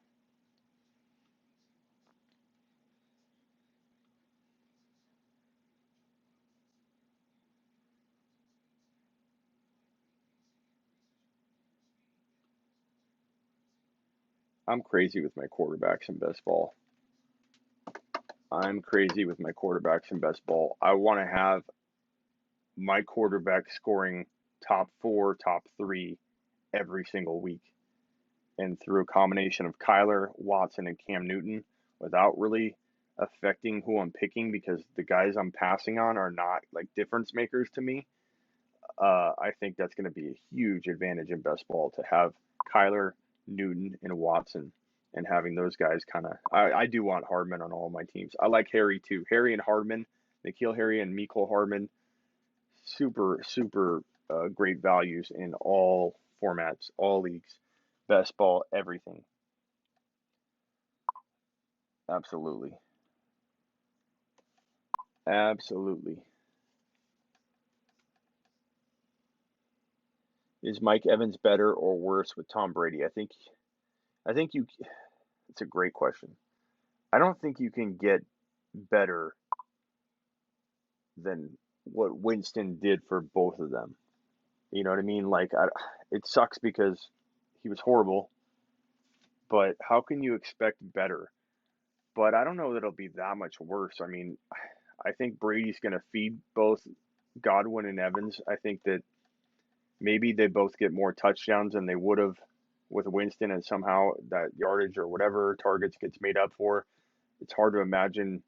I'm crazy with my quarterbacks in best ball. I'm crazy with my quarterbacks in best ball. I want to have my quarterback scoring top 4, top 3 every single week. And through a combination of Kyler, Watson, and Cam Newton, without really affecting who I'm picking, because the guys I'm passing on are not like difference makers to me. I think that's going to be a huge advantage in best ball to have Kyler, Newton, and Watson, and having those guys kind of. I do want Hardman on all my teams. I like Harry too. Harry and Hardman, N'Keal Harry and Mecole Hardman, super great values in all formats, all leagues, best ball, everything. Absolutely. Absolutely. Is Mike Evans better or worse with Tom Brady? I think you it's a great question. I don't think you can get better than what Winston did for both of them. You know what I mean? Like it sucks because he was horrible, but how can you expect better? But I don't know that it'll be that much worse. I mean, I think Brady's going to feed both Godwin and Evans. I think that maybe they both get more touchdowns than they would have with Winston, and somehow that yardage or whatever targets gets made up for. It's hard to imagine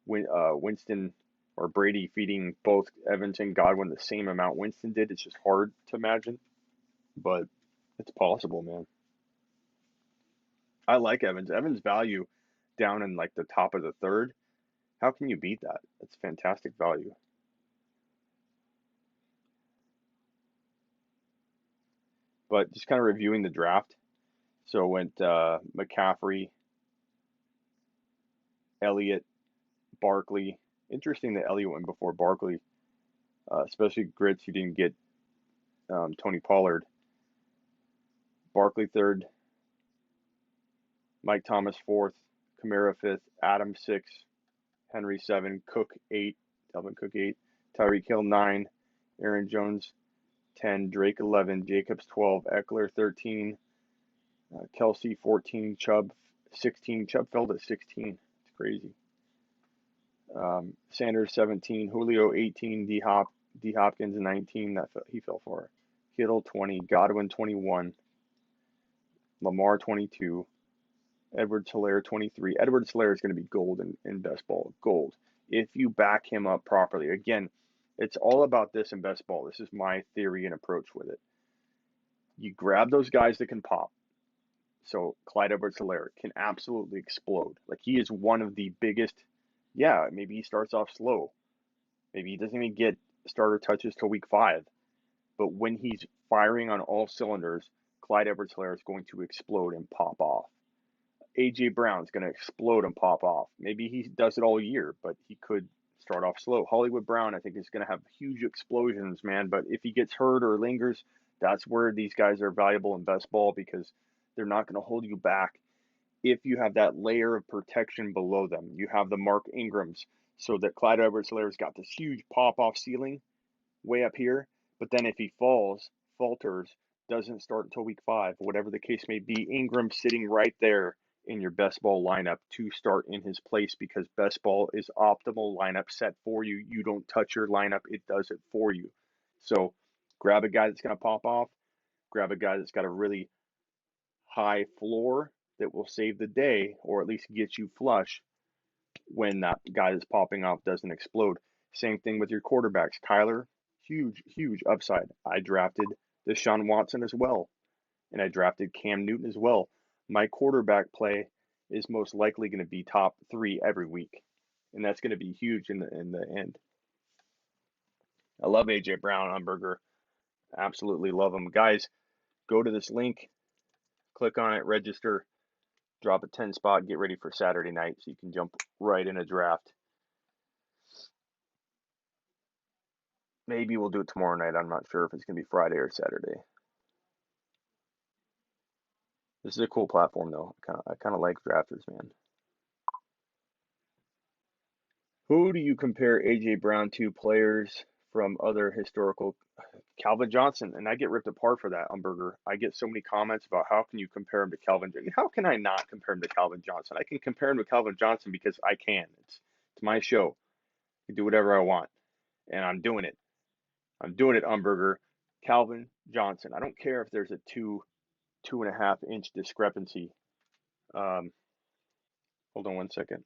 Winston or Brady feeding both Evans and Godwin the same amount Winston did. It's just hard to imagine, but it's possible, man. I like Evans. Evans' value down in like the top of the third. How can you beat that? That's fantastic value. But just kind of reviewing the draft. So it went McCaffrey, Elliott, Barkley. Interesting that Elliott went before Barkley, especially Grits. You didn't get Tony Pollard. Barkley third, Mike Thomas fourth, Kamara fifth, Adams sixth, Henry seven, Cook eight, Dalvin Cook 8, Tyreek Hill 9, Aaron Jones 10, Drake 11, Jacobs 12, Eckler 13, Kelsey 14, Chubb 16. Chubb fell to 16. It's crazy. Sanders 17, Julio 18, D Hopkins 19. He fell for. Kittle 20, Godwin 21, Lamar 22, Edwards-Helaire 23. Edwards-Helaire is going to be gold in best ball. Gold. If you back him up properly. Again, it's all about this in best ball. This is my theory and approach with it. You grab those guys that can pop. So Clyde Edwards-Helaire can absolutely explode. Like, he is one of the biggest. Yeah, maybe he starts off slow. Maybe he doesn't even get starter touches till week 5. But when he's firing on all cylinders, Clyde Edwards-Helaire is going to explode and pop off. A.J. Brown's going to explode and pop off. Maybe he does it all year, but he could start off slow. Hollywood Brown, I think, is going to have huge explosions, man. But if he gets hurt or lingers, that's where these guys are valuable in best ball, because they're not going to hold you back if you have that layer of protection below them. You have the Mark Ingrams, so that Clyde Edwards-Helaire's got this huge pop-off ceiling way up here. But then if he falters, doesn't start until week 5, whatever the case may be, Ingram sitting right there in your best ball lineup to start in his place, because best ball is optimal lineup set for you. You don't touch your lineup, it does it for you. So grab a guy that's going to pop off, grab a guy that's got a really high floor that will save the day, or at least get you flush when that guy that's popping off doesn't explode. Same thing with your quarterbacks. Kyler, huge upside. I drafted Deshaun Watson as well, and I drafted Cam Newton as well. My quarterback play is most likely going to be top 3 every week, and that's going to be huge in the end. I love A.J. Brown on Burger. Absolutely love him. Guys, go to this link, click on it, register, drop a 10 spot, get ready for Saturday night so you can jump right in a draft. Maybe we'll do it tomorrow night. I'm not sure if it's going to be Friday or Saturday. This is a cool platform, though. I kind of like drafters, man. Who do you compare A.J. Brown to? Players from other historical? Calvin Johnson, and I get ripped apart for that on Burger. I get so many comments about how can you compare him to Calvin. How can I not compare him to Calvin Johnson? I can compare him to Calvin Johnson because I can. It's my show. I can do whatever I want, and I'm doing it. I'm doing it on Burger. Calvin Johnson. I don't care if there's a 2.5 inch discrepancy. Hold on one second.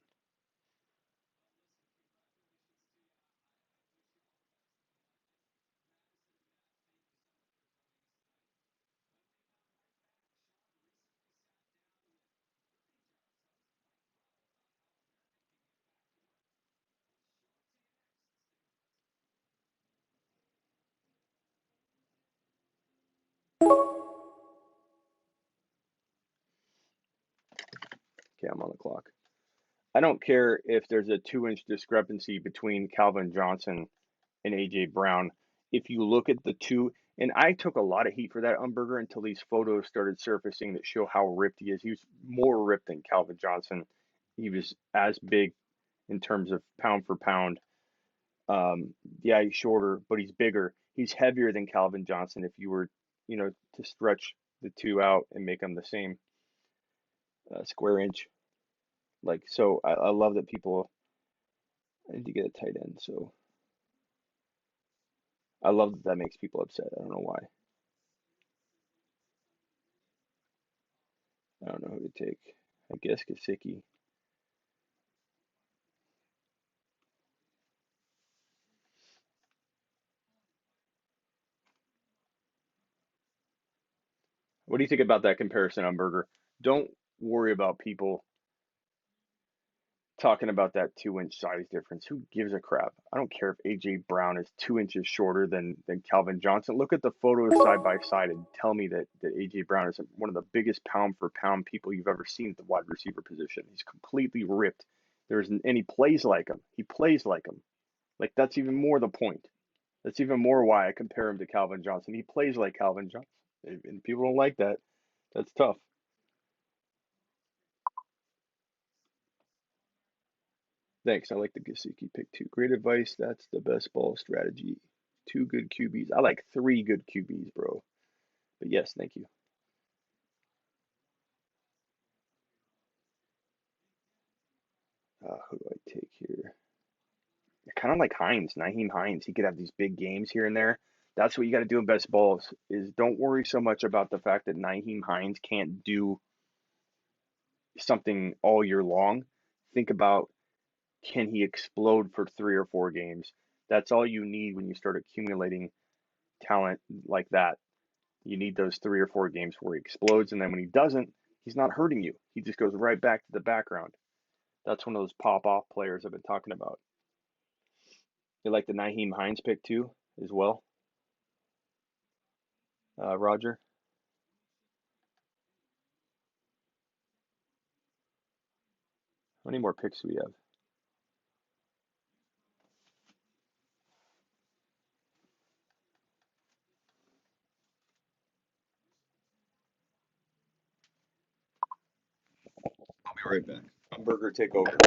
Okay, I'm on the clock. I don't care if there's a 2 inch discrepancy between Calvin Johnson and A.J. Brown. If you look at the two, and I took a lot of heat for that on Burger until these photos started surfacing that show how ripped he is. He was more ripped than Calvin Johnson. He was as big in terms of pound for pound. Yeah, he's shorter, but he's bigger. He's heavier than Calvin Johnson if you were, to stretch the two out and make them the same square inch. Like, so I love that people, I need to get a tight end, so I love that makes people upset. I don't know why. I don't know who to take. I guess Gesicki. What do you think about that comparison on Burger? Don't worry about people talking about that 2 inch size difference. Who gives a crap? I don't care if A.J. Brown is 2 inches shorter than Calvin Johnson. Look at the photos side by side and tell me that A.J. Brown is one of the biggest pound for pound people you've ever seen at the wide receiver position. He's completely ripped. And he plays like him. He plays like him. Like, that's even more the point. That's even more why I compare him to Calvin Johnson. He plays like Calvin Johnson. And people don't like that. That's tough. Thanks. I like the Gesicki pick too. Great advice. That's the best ball strategy. 2 good QBs. I like 3 good QBs, bro. But yes, thank you. Who do I take here? I kind of like Hines, Nyheim Hines. He could have these big games here and there. That's what you got to do in best balls. Is don't worry so much about the fact that Nyheim Hines can't do something all year long. Think about, can he explode for 3 or 4 games? That's all you need when you start accumulating talent like that. You need those 3 or 4 games where he explodes, and then when he doesn't, he's not hurting you. He just goes right back to the background. That's one of those pop-off players I've been talking about. You like the Nyheim Hines pick too, as well, Roger? How many more picks do we have? I'll be right back. Hamburger take over.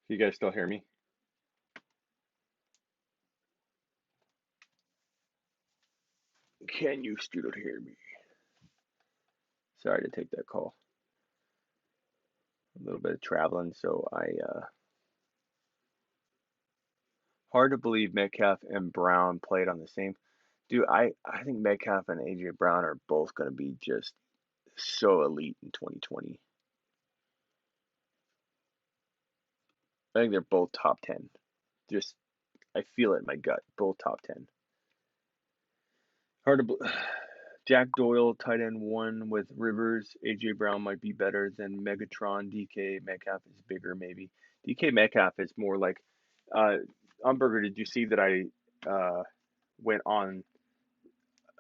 You guys still hear me? Can you still hear me? Sorry to take that call. A little bit of traveling, so hard to believe Metcalf and Brown played on the same. Dude, I think Metcalf and AJ Brown are both going to be just so elite in 2020. I think they're both top 10. Just, I feel it in my gut. Both top 10. Hard to believe. Jack Doyle, tight end 1 with Rivers. AJ Brown might be better than Megatron. DK Metcalf is bigger, maybe. DK Metcalf is more like. Umberger, did you see that I went on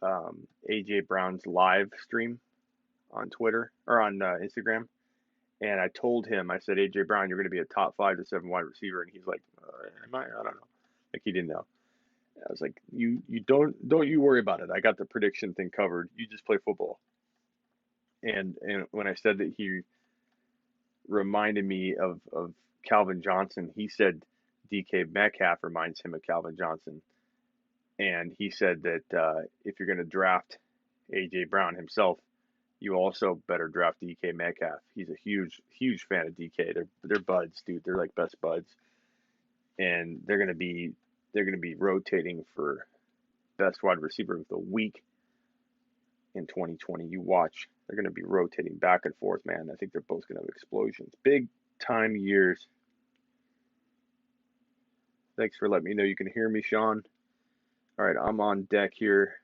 AJ Brown's live stream on Twitter or on Instagram? And I told him, I said, AJ Brown, you're going to be a top 5 to 7 wide receiver, and he's like, am I? I don't know. Like he didn't know. I was like, you don't you worry about it. I got the prediction thing covered. You just play football. And when I said that, he reminded me of Calvin Johnson. He said DK Metcalf reminds him of Calvin Johnson, and he said that if you're going to draft AJ Brown himself, you also better draft DK Metcalf. He's a huge fan of DK. They're buds, dude. They're like best buds, and they're gonna be rotating for best wide receiver of the week in 2020. You watch. They're going to be rotating back and forth, man. I think they're both going to have explosions. Big time years. Thanks for letting me know you can hear me, Sean. All right, I'm on deck here.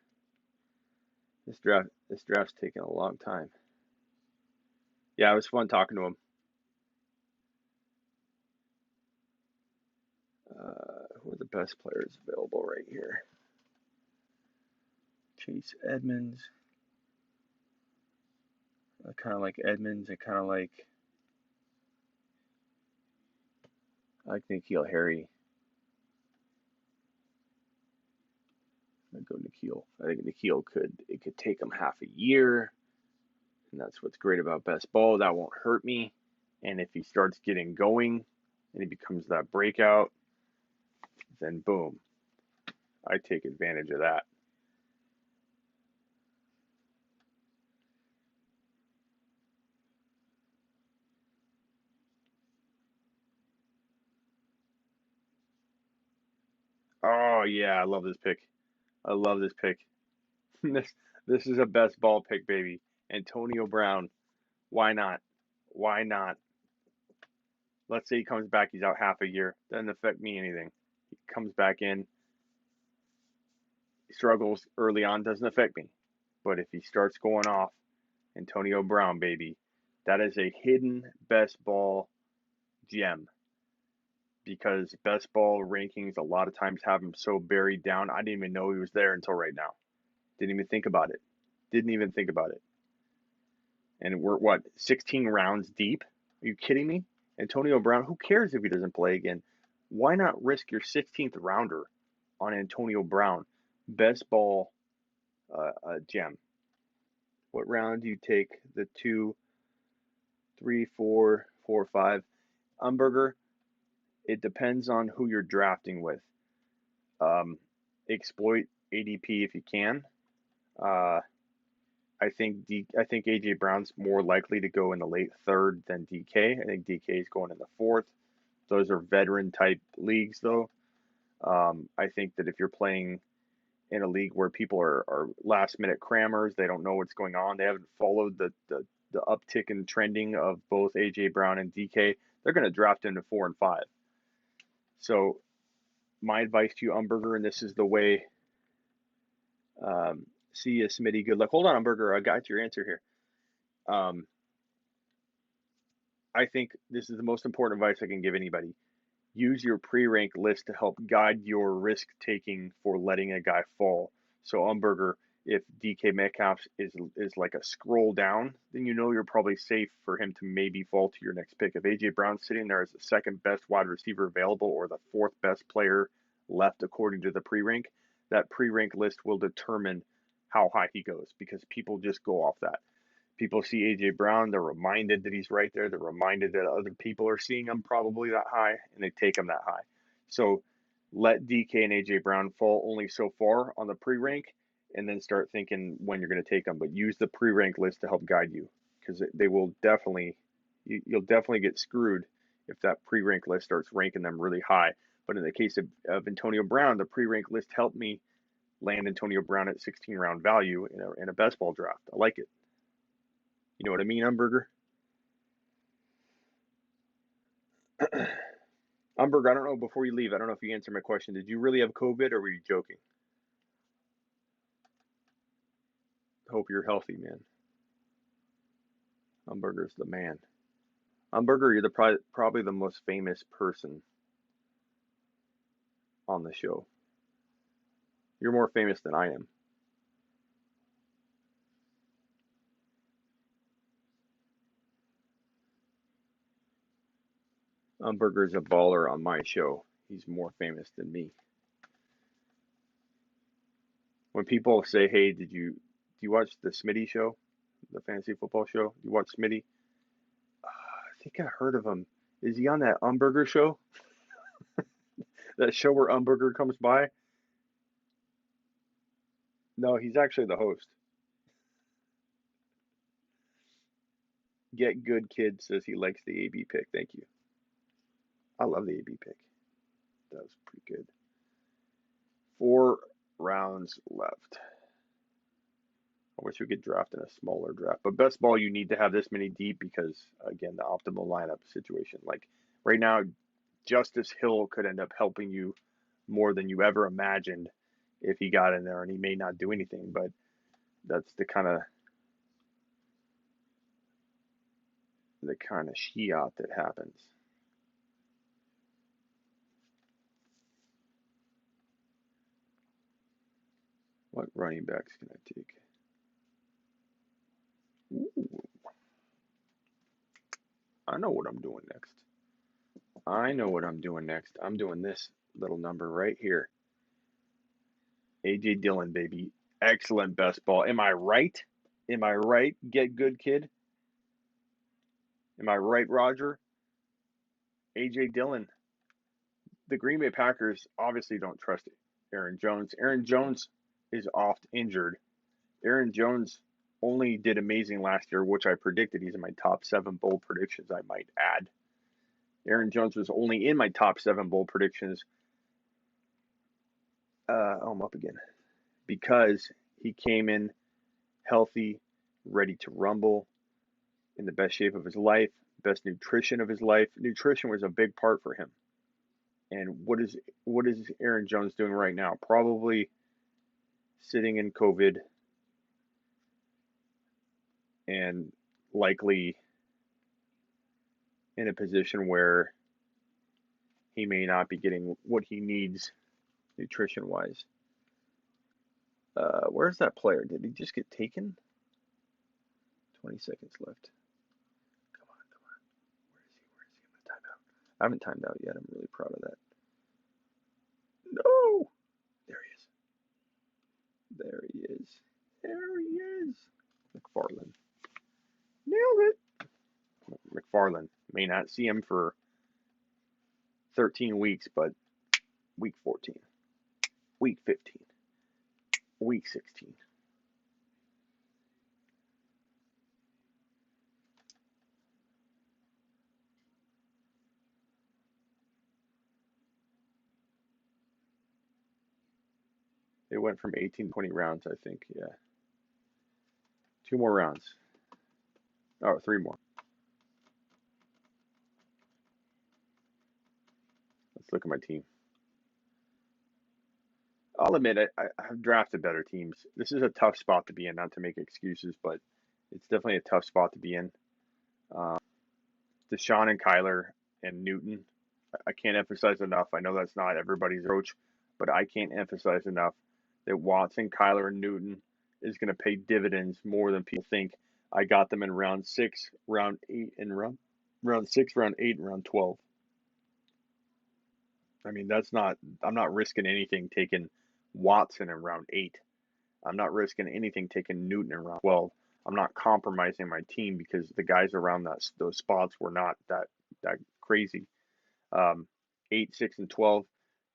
This draft's taking a long time. Yeah, it was fun talking to him. Who are the best players available right here? Chase Edmonds. I kind of like Edmonds. I kind of like. I like N'Keal Harry. I'd go N'Keal. I think N'Keal could take him half a year, and that's what's great about best ball. That won't hurt me. And if he starts getting going, and he becomes that breakout, then boom, I take advantage of that. yeah, I love this pick. I love this pick. This is a best ball pick, baby. Antonio Brown. Why not? Why not? Let's say he comes back, he's out half a year. Doesn't affect me anything. He comes back in, he struggles early on, doesn't affect me. But if he starts going off, Antonio Brown, baby, that is a hidden best ball gem. Because best ball rankings a lot of times have him so buried down, I didn't even know he was there until right now. Didn't even think about it. Didn't even think about it. And we're, what, 16 rounds deep? Are you kidding me? Antonio Brown, who cares if he doesn't play again? Why not risk your 16th rounder on Antonio Brown? Best ball gem. What round do you take? The 2, 3, 4, 4, 5. Umberger, it depends on who you're drafting with. Exploit ADP if you can. I think AJ Brown's more likely to go in the late third than DK. I think DK is going in the fourth. Those are veteran type leagues, though. I think that if you're playing in a league where people are last minute crammers, they don't know what's going on, they haven't followed the uptick in trending of both AJ Brown and DK, they're going to draft into 4 and 5. So my advice to you, Umberger, and this is the way. See you, Smitty. Good luck. Hold on, Umberger. I got your answer here. I think this is the most important advice I can give anybody. Use your pre-rank list to help guide your risk taking for letting a guy fall. So Umberger, if DK Metcalf is like a scroll down, then you know you're probably safe for him to maybe fall to your next pick. If AJ Brown's sitting there as the second best wide receiver available or the fourth best player left according to the pre-rank, that pre-rank list will determine how high he goes because people just go off that. People see AJ Brown, they're reminded that he's right there. They're reminded that other people are seeing him probably that high, and they take him that high. So let DK and AJ Brown fall only so far on the pre-rank, and then start thinking when you're going to take them. But use the pre-rank list to help guide you, because they will definitely, you'll definitely get screwed if that pre-rank list starts ranking them really high. But in the case of Antonio Brown, the pre-rank list helped me land Antonio Brown at 16-round value in a best ball draft. I like it. You know what I mean, Umberger? Umberger, I don't know, before you leave, I don't know if you answered my question. Did you really have COVID or were you joking? Hope you're healthy, man. Umberger's the man. Umberger, you're probably the most famous person on the show. You're more famous than I am. Umberger's a baller on my show. He's more famous than me. When people say, "Hey, do you watch the Smitty show, the fantasy football show? Do you watch Smitty?" I think I heard of him. Is he on that Umberger show? That show where Umberger comes by? No, he's actually the host. Get Good Kid says he likes the AB pick. Thank you. I love the AB pick. That was pretty good. 4 rounds left. I wish we could draft in a smaller draft. But best ball, you need to have this many deep because, again, the optimal lineup situation. Like right now, Justice Hill could end up helping you more than you ever imagined if he got in there, and he may not do anything, but that's the kind of shiat that happens. What running backs can I take? Ooh. I know what I'm doing next. I'm doing this little number right here. AJ Dillon, baby. Excellent best ball. Am I right? Am I right? Get Good Kid. Am I right, Roger? AJ Dillon. The Green Bay Packers obviously don't trust Aaron Jones. Aaron Jones is oft injured. Aaron Jones only did amazing last year, which I predicted. He's in my top 7 bold predictions, I might add. Aaron Jones was only in my top 7 bold predictions I'm up again. Because he came in healthy, ready to rumble, in the best shape of his life, best nutrition of his life. Nutrition was a big part for him. And what is Aaron Jones doing right now? Probably sitting in COVID and likely in a position where he may not be getting what he needs nutrition wise. Where's that player? Did he just get taken? 20 seconds left. Come on, come on. Where is he? I'm gonna time out. I haven't timed out yet. I'm really proud of that. No! There he is. There he is. There he is. McFarland. Nailed it. McFarland. May not see him for 13 weeks, but week 14, week 15, week 16. It went from 18 to 20 rounds, I think. Yeah. 2 more rounds. Oh, 3 more. Let's look at my team. I'll admit I've drafted better teams. This is a tough spot to be in, not to make excuses, but it's definitely a tough spot to be in. Um, Deshaun and Kyler and Newton. I can't emphasize enough. I know that's not everybody's approach, but I can't emphasize enough that Watson, Kyler, and Newton is going to pay dividends more than people think. I got them in round 6, round 8, and round 6, round 8, and round 12. I mean, I'm not risking anything taking Watson in round 8. I'm not risking anything taking Newton in round 12. I'm not compromising my team because the guys around those spots were not that crazy. 8, 6, and 12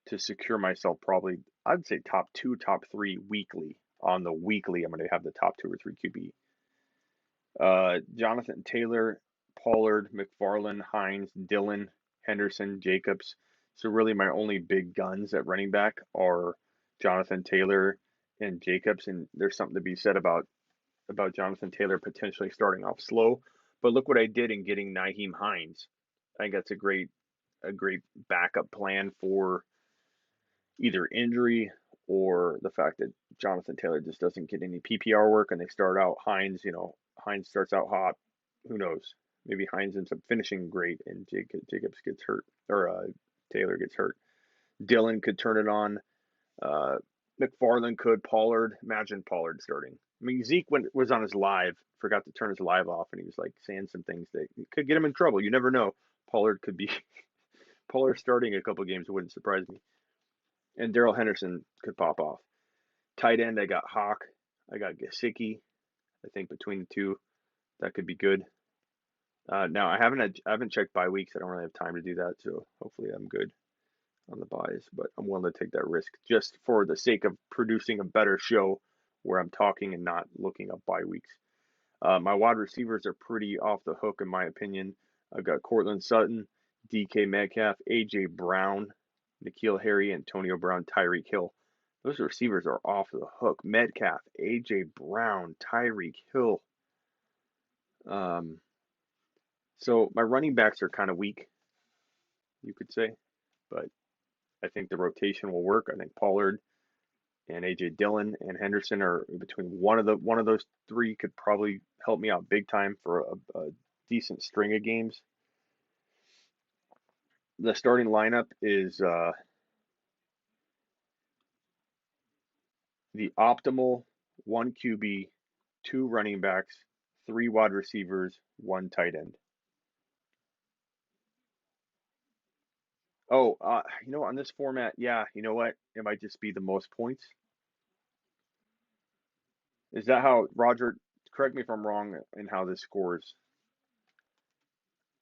to secure myself probably, I'd say top 2, top 3 weekly. On the weekly, I'm going to have the top 2 or 3 QB. Jonathan Taylor, Pollard, McFarland, Hines, Dillon, Henderson, Jacobs. So really my only big guns at running back are Jonathan Taylor and Jacobs, and there's something to be said about Jonathan Taylor potentially starting off slow. But look what I did in getting Nyheim Hines. I think that's a great backup plan for either injury or the fact that Jonathan Taylor just doesn't get any PPR work and they start out Hines, Hines starts out hot. Who knows? Maybe Hines ends up finishing great and Jacobs gets hurt or Taylor gets hurt. Dillon could turn it on. Uh, McFarland could. Pollard, imagine Pollard starting. I mean, Zeke was on his live, forgot to turn his live off, and he was like saying some things that could get him in trouble. You never know. Pollard could be Pollard starting a couple games wouldn't surprise me. And Darrell Henderson could pop off. Tight end, I got Hawk. I got Gesicki. I think between the two, that could be good. Now I haven't checked bye weeks. I don't really have time to do that, so hopefully I'm good on the buys. But I'm willing to take that risk just for the sake of producing a better show where I'm talking and not looking up bye weeks. My wide receivers are pretty off the hook in my opinion. I've got Cortland Sutton, DK Metcalf, AJ Brown, N'Keal Harry, Antonio Brown, Tyreek Hill. Those receivers are off the hook. Metcalf, AJ Brown, Tyreek Hill. So my running backs are kind of weak, you could say, but I think the rotation will work. I think Pollard and AJ Dillon and Henderson are between one of those three could probably help me out big time for a decent string of games. The starting lineup is the optimal 1 QB, 2 running backs, 3 wide receivers, 1 tight end. Oh, on this format, yeah, you know what? It might just be the most points. Is that how Roger? Correct me if I'm wrong in how this scores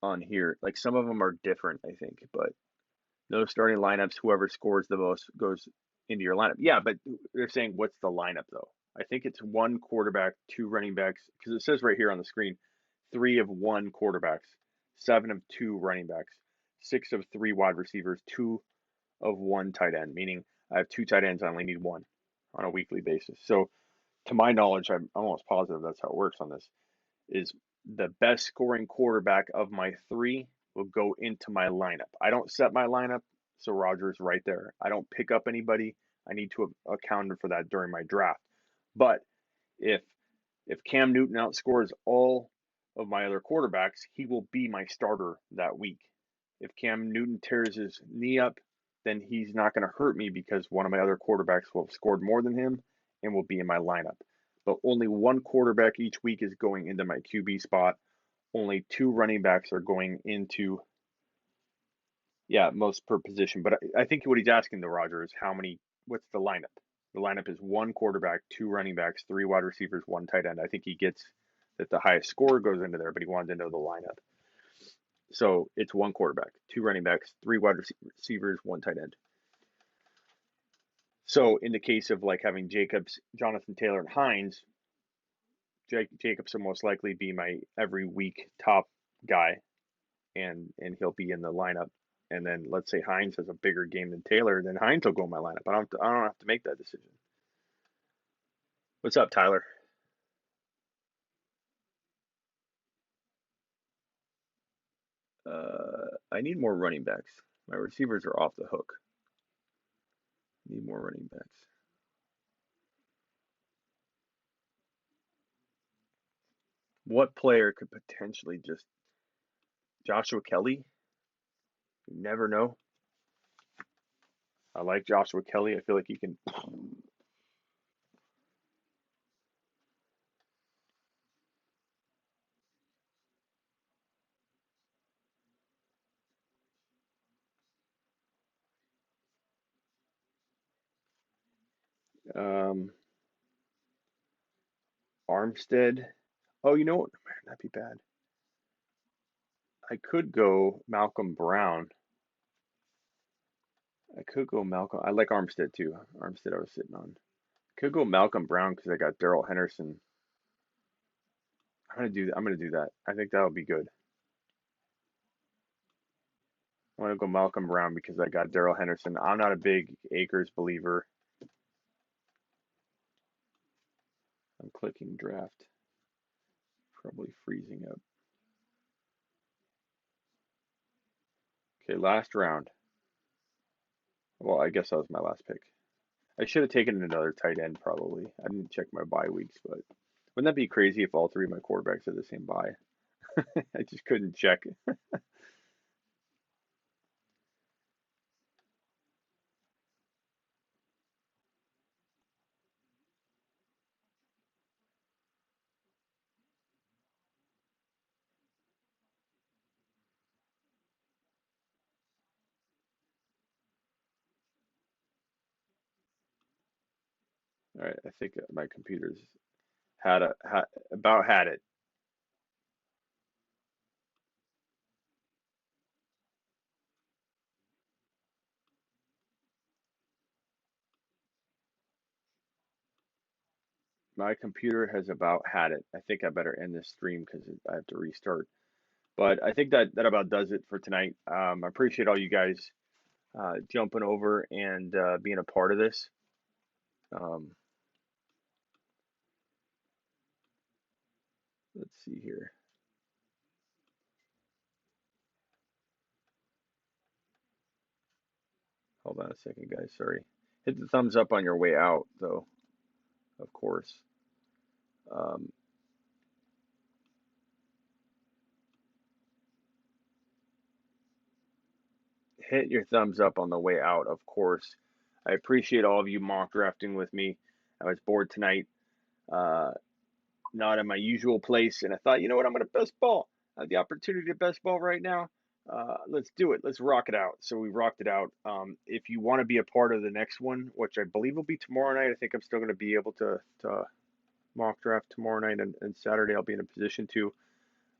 on here. Like some of them are different, I think, but no starting lineups. Whoever scores the most goes into your lineup. Yeah, but they're saying what's the lineup though? I think it's 1 quarterback, 2 running backs, because it says right here on the screen, 3 of 1 quarterbacks, 7 of 2 running backs, 6 of 3 wide receivers, 2 of 1 tight end. Meaning I have 2 tight ends. I only need 1 on a weekly basis. So to my knowledge, I'm almost positive that's how it works on this, is the best scoring quarterback of my 3 will go into my lineup. I don't set my lineup, so Rodgers right there. I don't pick up anybody. I need to account for that during my draft. But if Cam Newton outscores all of my other quarterbacks, he will be my starter that week. If Cam Newton tears his knee up, then he's not going to hurt me because one of my other quarterbacks will have scored more than him and will be in my lineup. But only 1 quarterback each week is going into my QB spot. Only 2 running backs are going into, most per position. But I think what he's asking, the Roger, is what's the lineup? The lineup is 1 quarterback, 2 running backs, 3 wide receivers, 1 tight end. I think he gets that the highest score goes into there, but he wanted to know the lineup. So it's 1 quarterback, 2 running backs, 3 wide receivers, 1 tight end. So in the case of like having Jacobs, Jonathan Taylor, and Hines, Jacobs will most likely be my every week top guy, and he'll be in the lineup. And then let's say Hines has a bigger game than Taylor, then Hines will go in my lineup. I don't have to make that decision. What's up, Tyler? I need more running backs. My receivers are off the hook. Need more running backs. What player could potentially just Joshua Kelly? You never know. I like Joshua Kelly. I feel like he can. Um, Armstead. Oh, you know what? That'd be bad. I could go Malcolm Brown. I could go Malcolm. I like Armstead too. Armstead I was sitting on. Could go Malcolm Brown because I got Darrell Henderson. I'm gonna do that. I think that would be good. I want to go Malcolm Brown because I got Darrell Henderson. I'm not a big Akers believer. I'm clicking draft. Probably freezing up. Okay, last round. Well, I guess that was my last pick. I should have taken another tight end probably. I didn't check my bye weeks, but wouldn't that be crazy if all 3 of my quarterbacks had the same bye? I just couldn't check. All right, I think my computer's had it. My computer has about had it. I think I better end this stream because I have to restart. But I think that about does it for tonight. I appreciate all you guys jumping over and being a part of this. Um, let's see here. Hold on a second, guys. Sorry. Hit the thumbs up on your way out, though, of course. Um, hit your thumbs up on the way out, of course. I appreciate all of you mock drafting with me. I was bored tonight, not in my usual place, and I thought, you know what, I'm going to best ball. I have the opportunity to best ball right now. Let's do it. Let's rock it out. So we rocked it out. If you want to be a part of the next one, which I believe will be tomorrow night, I think I'm still going to be able to mock draft tomorrow night, and Saturday I'll be in a position to.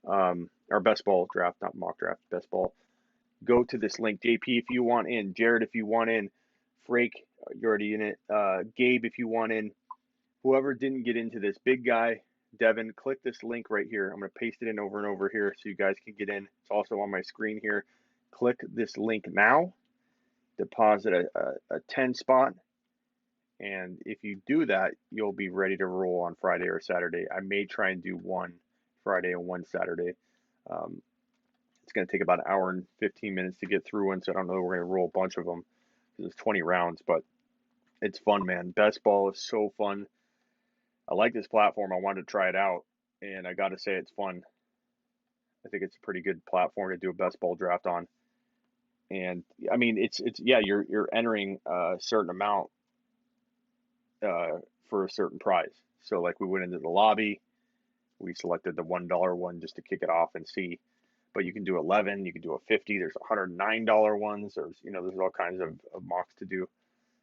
Our best ball draft, not mock draft, best ball. Go to this link. JP, if you want in. Jared, if you want in. Frake, you're already in it. Gabe, if you want in. Whoever didn't get into this, big guy, Devin, click this link right here. I'm going to paste it in over and over here so you guys can get in. It's also on my screen here. Click this link now deposit a 10 spot. And if you do that, you'll be ready to roll on Friday or Saturday. I may try and do one Friday and one Saturday. It's going to take about an hour and 15 minutes to get through one, so I don't know we're going to roll a bunch of them because it's 20 rounds, but it's fun, man. Best ball is so fun. I like this platform. I wanted to try it out, and I got to say it's fun. I think it's a pretty good platform to do a best ball draft on. And I mean, it's yeah, you're entering a certain amount for a certain prize. So like we went into the lobby, we selected the $1 one just to kick it off and see. But you can do 11, you can do a 50. There's $109 ones. There's all kinds of mocks to do,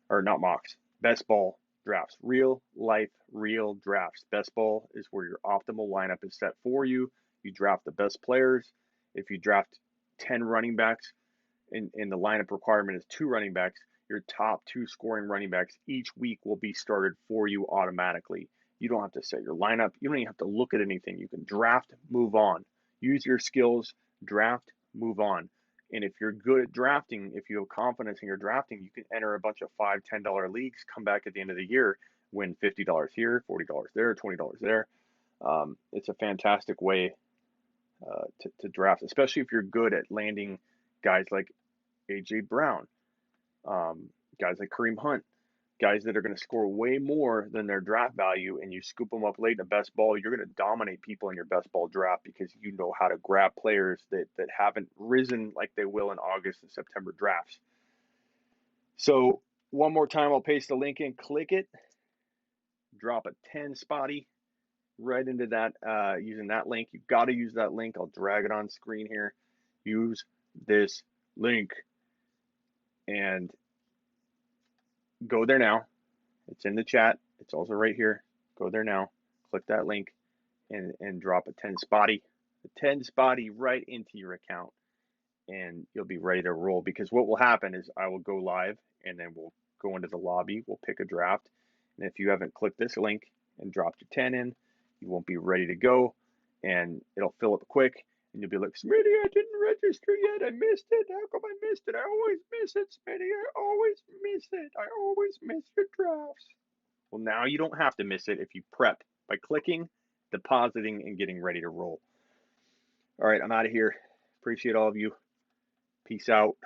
or not mocks. Best ball drafts, real life, real drafts. Best ball is where your optimal lineup is set for you. You draft the best players. If you draft 10 running backs, and the lineup requirement is 2 running backs, your top 2 scoring running backs each week will be started for you automatically. You don't have to set your lineup. You don't even have to look at anything. You can draft, move on. Use your skills, draft, move on. And if you're good at drafting, if you have confidence in your drafting, you can enter a bunch of $5, $10 leagues, come back at the end of the year, win $50 here, $40 there, $20 there. It's a fantastic way to draft, especially if you're good at landing guys like A.J. Brown, guys like Kareem Hunt, guys that are going to score way more than their draft value, and you scoop them up late in the best ball, you're going to dominate people in your best ball draft because you know how to grab players that haven't risen like they will in August and September drafts. So one more time, I'll paste the link in, click it, drop a 10 spotty right into that using that link. You've got to use that link. I'll drag it on screen here. Use this link and go there now. It's in the chat. It's also right here. Go there now. Click that link and drop a 10 spotty. A 10 spotty right into your account, and you'll be ready to roll. Because what will happen is I will go live, and then we'll go into the lobby. We'll pick a draft. And if you haven't clicked this link and dropped your 10 in, you won't be ready to go. And it'll fill up quick. And you'll be like, Smitty, I didn't register yet. I missed it. How come I missed it? I always miss it, Smitty. I always miss it. I always miss your drafts. Well, now you don't have to miss it if you prep by clicking, depositing, and getting ready to roll. All right, I'm out of here. Appreciate all of you. Peace out.